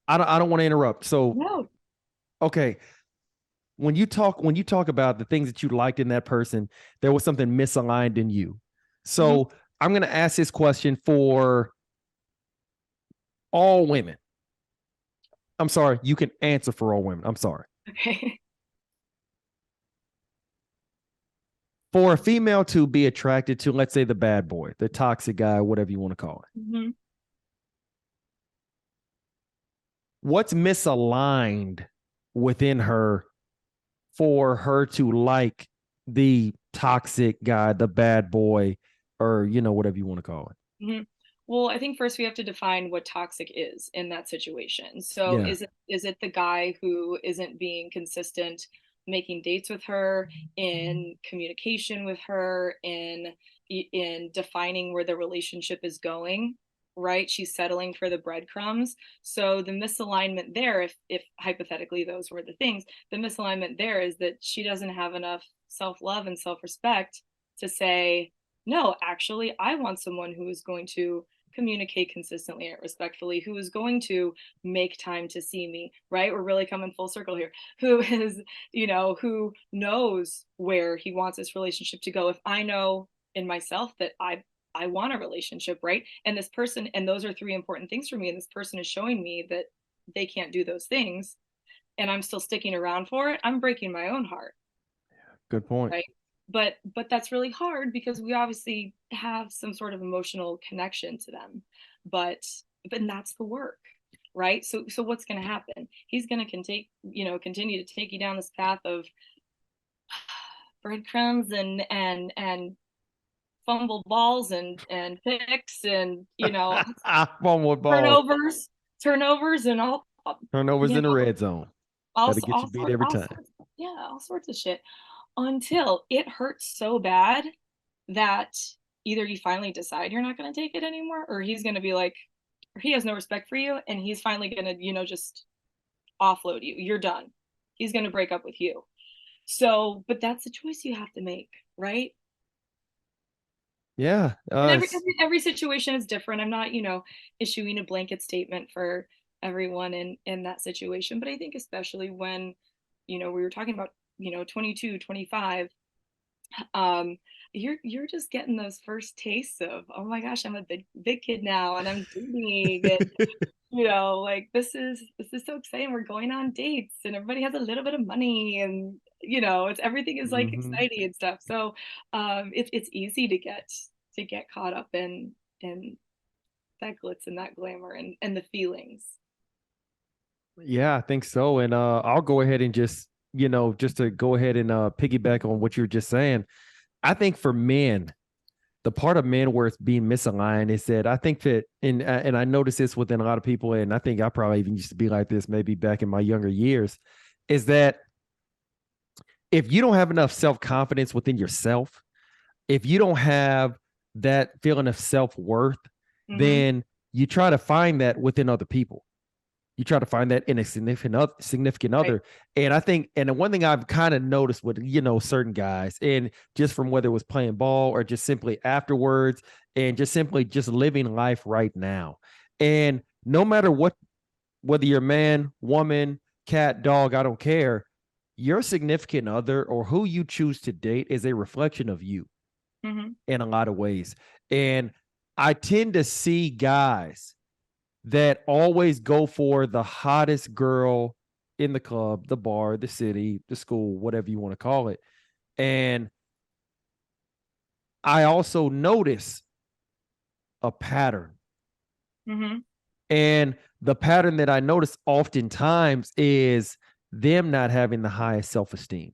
I don't want to interrupt. So No. okay, when you talk about the things that you liked in that person, there was something misaligned in you. Mhm. So I'm going to ask this question for all women. I'm sorry, you can answer for all women. I'm sorry. Okay. For a female to be attracted to, let's say, the bad boy, the toxic guy, whatever you want to call it, Mhm. what's misaligned within her for her to like the toxic guy, the bad boy, or whatever you want to call it? Mhm. Well, I think first we have to define what toxic is in that situation. So Yeah. is it the guy who isn't being consistent, making dates with her, in communication with her, in defining where the relationship is going, right? She's settling for the breadcrumbs. So the misalignment there, if hypothetically those were the things, the misalignment there is that she doesn't have enough self-love and self-respect to say, no, actually, I want someone who is going to communicate consistently and respectfully, who is going to make time to see me, right? We're really coming full circle here. Who is, who knows where he wants this relationship to go. If I know in myself that I want a relationship, right? And this person, and those are three important things for me, and this person is showing me that they can't do those things, and I'm still sticking around for it, I'm breaking my own heart, Good point. right? But that's really hard because we obviously have some sort of emotional connection to them, but but that's the work, right? So what's going to happen? He's going to continue to take you down this path of breadcrumbs and fumble balls and picks and One more ball. turnovers turnovers and all, Turnovers in the red zone. That'll get you beat every all time. sorts, yeah, all sorts of shit, until it hurts so bad that either you finally decide you're not going to take it anymore, or he's going to be like, or he has no respect for you and he's finally going to, just offload you. You're done. He's going to break up with you. So, but that's a choice you have to make, right? Yeah. And every situation is different. I'm not, issuing a blanket statement for everyone in that situation, but I think especially when, we were talking about, 22, 25, um you're just getting those first tastes of, oh my gosh, I'm a big kid now and I'm dating, and like this is so exciting, we're going on dates and everybody has a little bit of money, and it's everything is like Mhm. exciting and stuff. So it's easy to get caught up in that glitz and that glamour and the feelings. Yeah, I think so. And I'll go ahead and just to go ahead and piggyback on what you were just saying. I think for men, the part of men where it's being misaligned is that I think that, and I notice this within a lot of people, and I think I probably even used to be like this maybe back in my younger years, is that if you don't have enough self-confidence within yourself, if you don't have that feeling of self-worth, Mm-hmm. then you try to find that within other people. You try to find that in a significant Right. other. And I think, and the one thing I've kind of noticed with, certain guys, and just from whether it was playing ball or just simply afterwards, and just simply just living life right now. And no matter what, whether you're man, woman, cat, dog, I don't care, your significant other or who you choose to date is a reflection of you Mm-hmm. in a lot of ways. And I tend to see guys that always go for the hottest girl in the club, the bar, the city, the school, whatever you want to call it. And I also notice a pattern. Mm-hmm. And the pattern that I notice oftentimes is them not having the highest self esteem.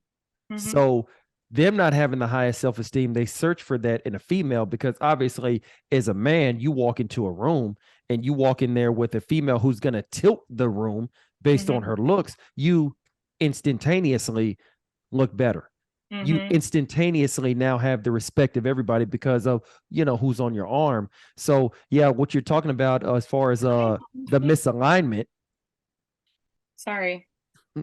Mm-hmm. So them not having the highest self-esteem, they search for that in a female because obviously, as a man, you walk into a room and you walk in there with a female who's going to tilt the room based on Mm-hmm. her looks, you instantaneously look better. You Mm-hmm. instantaneously now have the respect of everybody because of, who's on your arm. So yeah, what you're talking about as far as the misalignment. Sorry.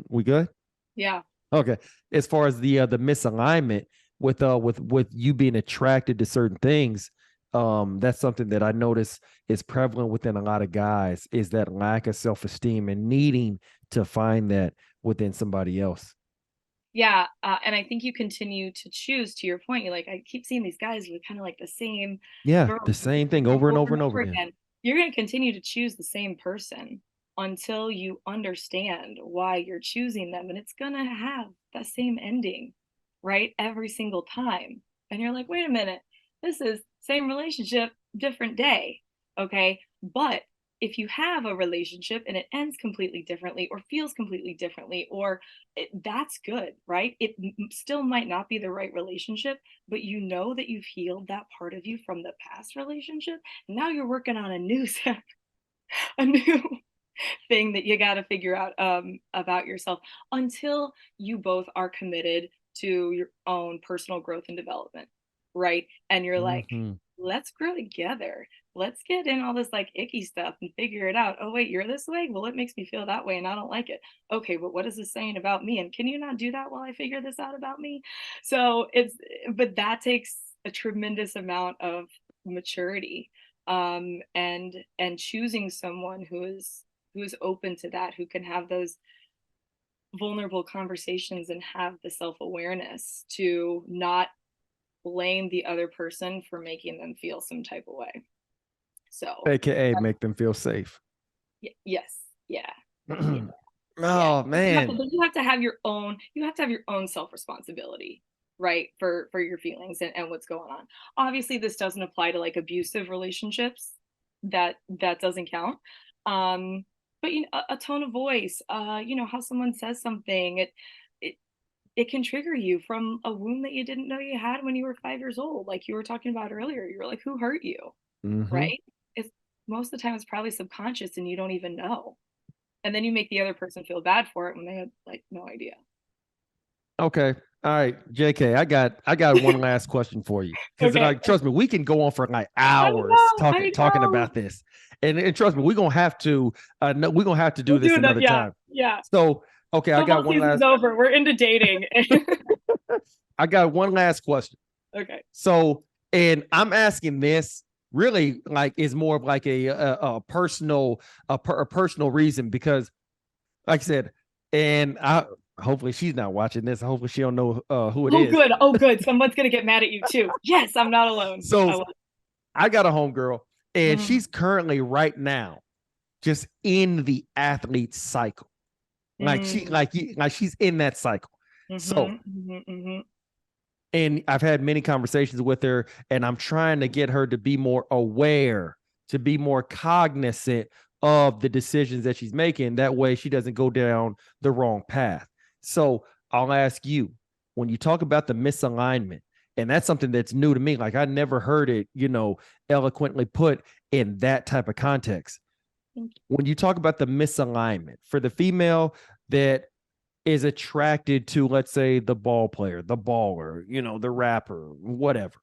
We good? Yeah. Okay. As far as the misalignment with you being attracted to certain things, that's something that I notice is prevalent within a lot of guys, is that lack of self-esteem and needing to find that within somebody else. Yeah, and I think you continue to choose, to your point, you're like, I keep seeing these guys with kind of like the same Yeah, girl the same thing over and over over and and over over again. again. You're going to continue to choose the same person until you understand why you're choosing them, and it's going to have that same ending, right? Every single time. And you're like, wait a minute, this is same relationship, different day. Okay. But if you have a relationship and it ends completely differently or feels completely differently, or that's good, right? It still might not be the right relationship, but you know that you've healed that part of you from the past relationship. Now you're working on a new a new thing that you got to figure out about yourself until you both are committed to your own personal growth and development, right? And you're like, Hmm. let's grow together. Let's get in all this like icky stuff and figure it out. Oh, wait, you're this way? Well, it makes me feel that way and I don't like it. Okay, but what is this saying about me? And can you not do that while I figure this out about me? So but that takes a tremendous amount of maturity, and choosing someone who is open to that, who can have those vulnerable conversations and have the self-awareness to not blame the other person for making them feel some type of way. So, AKA make them feel safe. yes, yeah, yeah, yeah. Oh man. You have to have your own. You have to have your own self-responsibility, right? For your feelings and what's going on. Obviously, this doesn't apply to like abusive relationships. That doesn't count. Um, but a tone of voice, how someone says something, it it can trigger you from a wound that you didn't know you had when you were 5 years old, like you were talking about earlier. You were like, who hurt you, Hmm. right? It's most of the time it's probably subconscious and you don't even know. And then you make the other person feel bad for it when they had like no idea. Okay. All right, JK, I got one last question for you. Because Okay. like trust me, we can go on for like I hours know, talking I talking know. about this. And trust me, we're gonna have to no, we're gonna have to do We'll this do that. another Yeah, time. yeah. So okay, Football season's over. We're into dating. I got one last question. Okay. So, and I'm asking this really like is more of like a personal a personal reason because, like I said, and I hopefully she's not watching this. Hopefully she don't know who it Oh, is. good. Oh, good. Someone's gonna get mad at you too. Yes, I'm not alone. So I will. I got a homegirl, and Mm, she's currently right now just in the athlete cycle. Like she mm, like she's in that cycle. So mm-hmm, mm-hmm, mm-hmm. and I've had many conversations with her, and I'm trying to get her to be more aware, to be more cognizant of the decisions that she's making. That way, she doesn't go down the wrong path. So I'll ask you, when you talk about the misalignment, and that's something that's new to me. Like I never heard it, eloquently put in that type of context. When you talk about the misalignment for the female that is attracted to, let's say, the ball player, the baller, the rapper, whatever.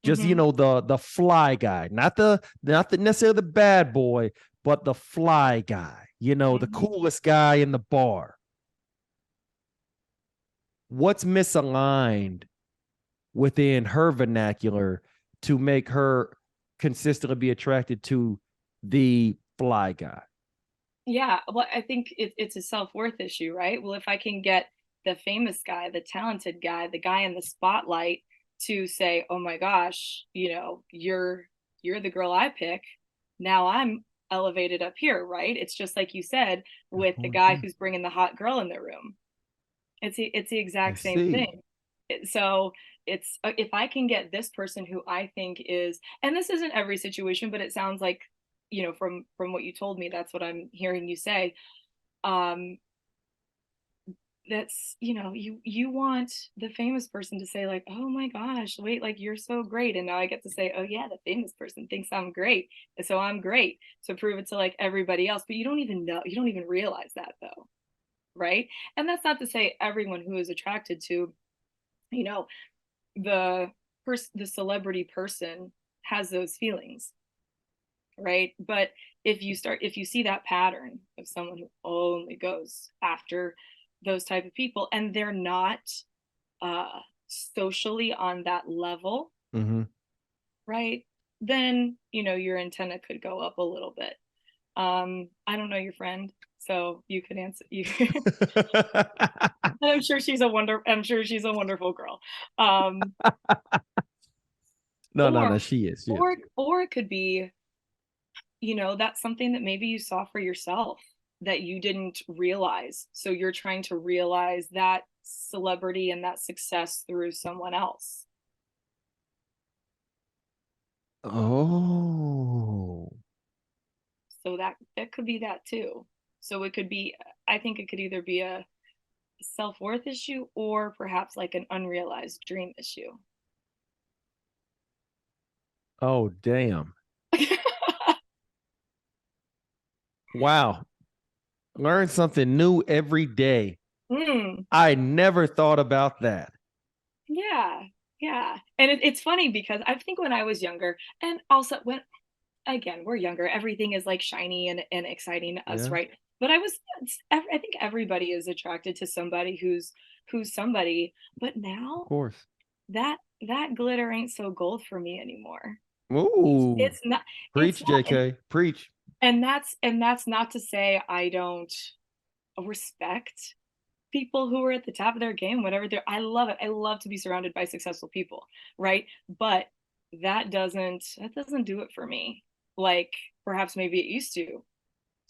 Just Mm-hmm. the fly guy, not the necessarily the bad boy, but the fly guy, the Mm-hmm. coolest guy in the bar. What's misaligned within her vernacular to make her consistently be attracted to the fly guy? Yeah, well, I think it's a self-worth issue, right? Well, if I can get the famous guy, the talented guy, the guy in the spotlight to say, "Oh my gosh, you're the girl I pick." Now I'm elevated up here, right? It's just like you said with the guy Mhm. who's bringing the hot girl in the room. It's the I exact same see. thing. So it's if I can get this person who I think is, and this isn't every situation, but it sounds like, from what you told me, that's what I'm hearing you say. Um, that's, you want the famous person to say like, oh my gosh, wait, like you're so great, and now I get to say, oh yeah, the famous person thinks I'm great, and so I'm great to prove it to like everybody else. But you don't even know, you don't even realize that though, right? And that's not to say everyone who is attracted to, you know the the celebrity person has those feelings, right? But if you see that pattern of someone who only goes after those type of people, and they're not uh socially on that level, Mm-hmm. right, then your antenna could go up a little bit. I don't know your friend, so you could answer you. I'm sure she's a wonderful girl. um No, no, or no. She is. She is. or it could be, that's something that maybe you saw for yourself that you didn't realize. So you're trying to realize that celebrity and that success through someone else. Oh. So that could be that too. So it could be, I think it could either be a self-worth issue or perhaps like an unrealized dream issue. Oh, damn. Wow. Learn something new every day. Mm, I never thought about that. yeah, yeah. And it's funny because I think when I was younger, and also when, again, we're younger, everything is like shiny and exciting to us, Yeah, of right? But I think everybody is attracted to somebody who's somebody. But now course. that glitter ain't so gold for me anymore. Ooh. It's not. It's Preach, not. JK. Preach. And that's not to say I don't respect people who are at the top of their game, whatever they're. I love it. I love to be surrounded by successful people, right? But that doesn't do it for me. Like perhaps maybe it used to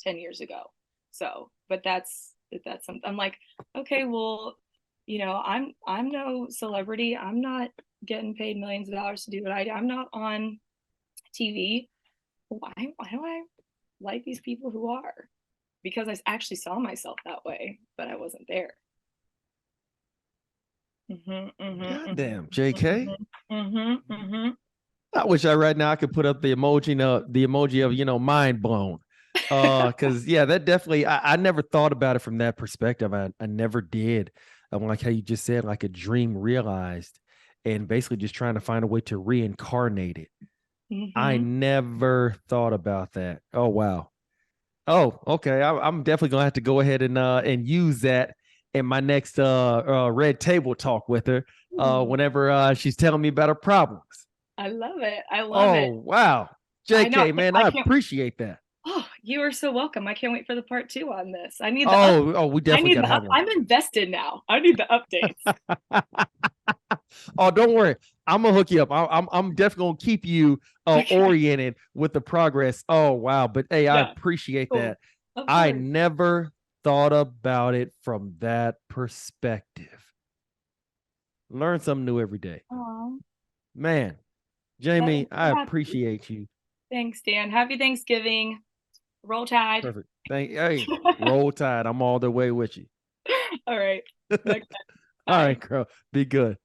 10 years ago. So, but that's something I'm like, okay, well, I'm no celebrity. I'm not getting paid millions of dollars to do what I do. I'm not on TV. Why do I like these people who are? Because I actually saw myself that way, but I wasn't there. Mm-hmm, mm-hmm, Goddamn, mm-hmm, JK. mm-hmm, mm-hmm. I wish I right now I could put up the emoji of mind blown. Because yeah, that definitely I never thought about it from that perspective. I never did. Like how you just said, like a dream realized, and basically just trying to find a way to reincarnate it. I Mm-hmm. never thought about that. Oh wow. Oh, okay. I'm definitely gonna have to go ahead and use that in my next red table talk with her. Ooh, Whenever she's telling me about her problems. I love it. I love Oh it. wow. I know. JK, man, I I can't. appreciate that. Oh, you are so welcome. I can't wait for the part two on this. I need the up. Oh, we I definitely need gotta the up. have one. I'm invested now. I need the updates. Oh, don't worry. I'm gonna hook you up. I'm definitely gonna keep you Okay. oriented with the progress. Oh wow, but hey, I Yeah. appreciate Cool. that. Of I course. never thought about it from that perspective. Learn something new every day. Oh, Man, that Jamie, makes I me happy. appreciate you. Thanks, Dan. Happy Thanksgiving. Roll Tide. Perfect. Hey, roll tide. I'm all the way with you. All right. Okay. All right, Bye. girl. Be good.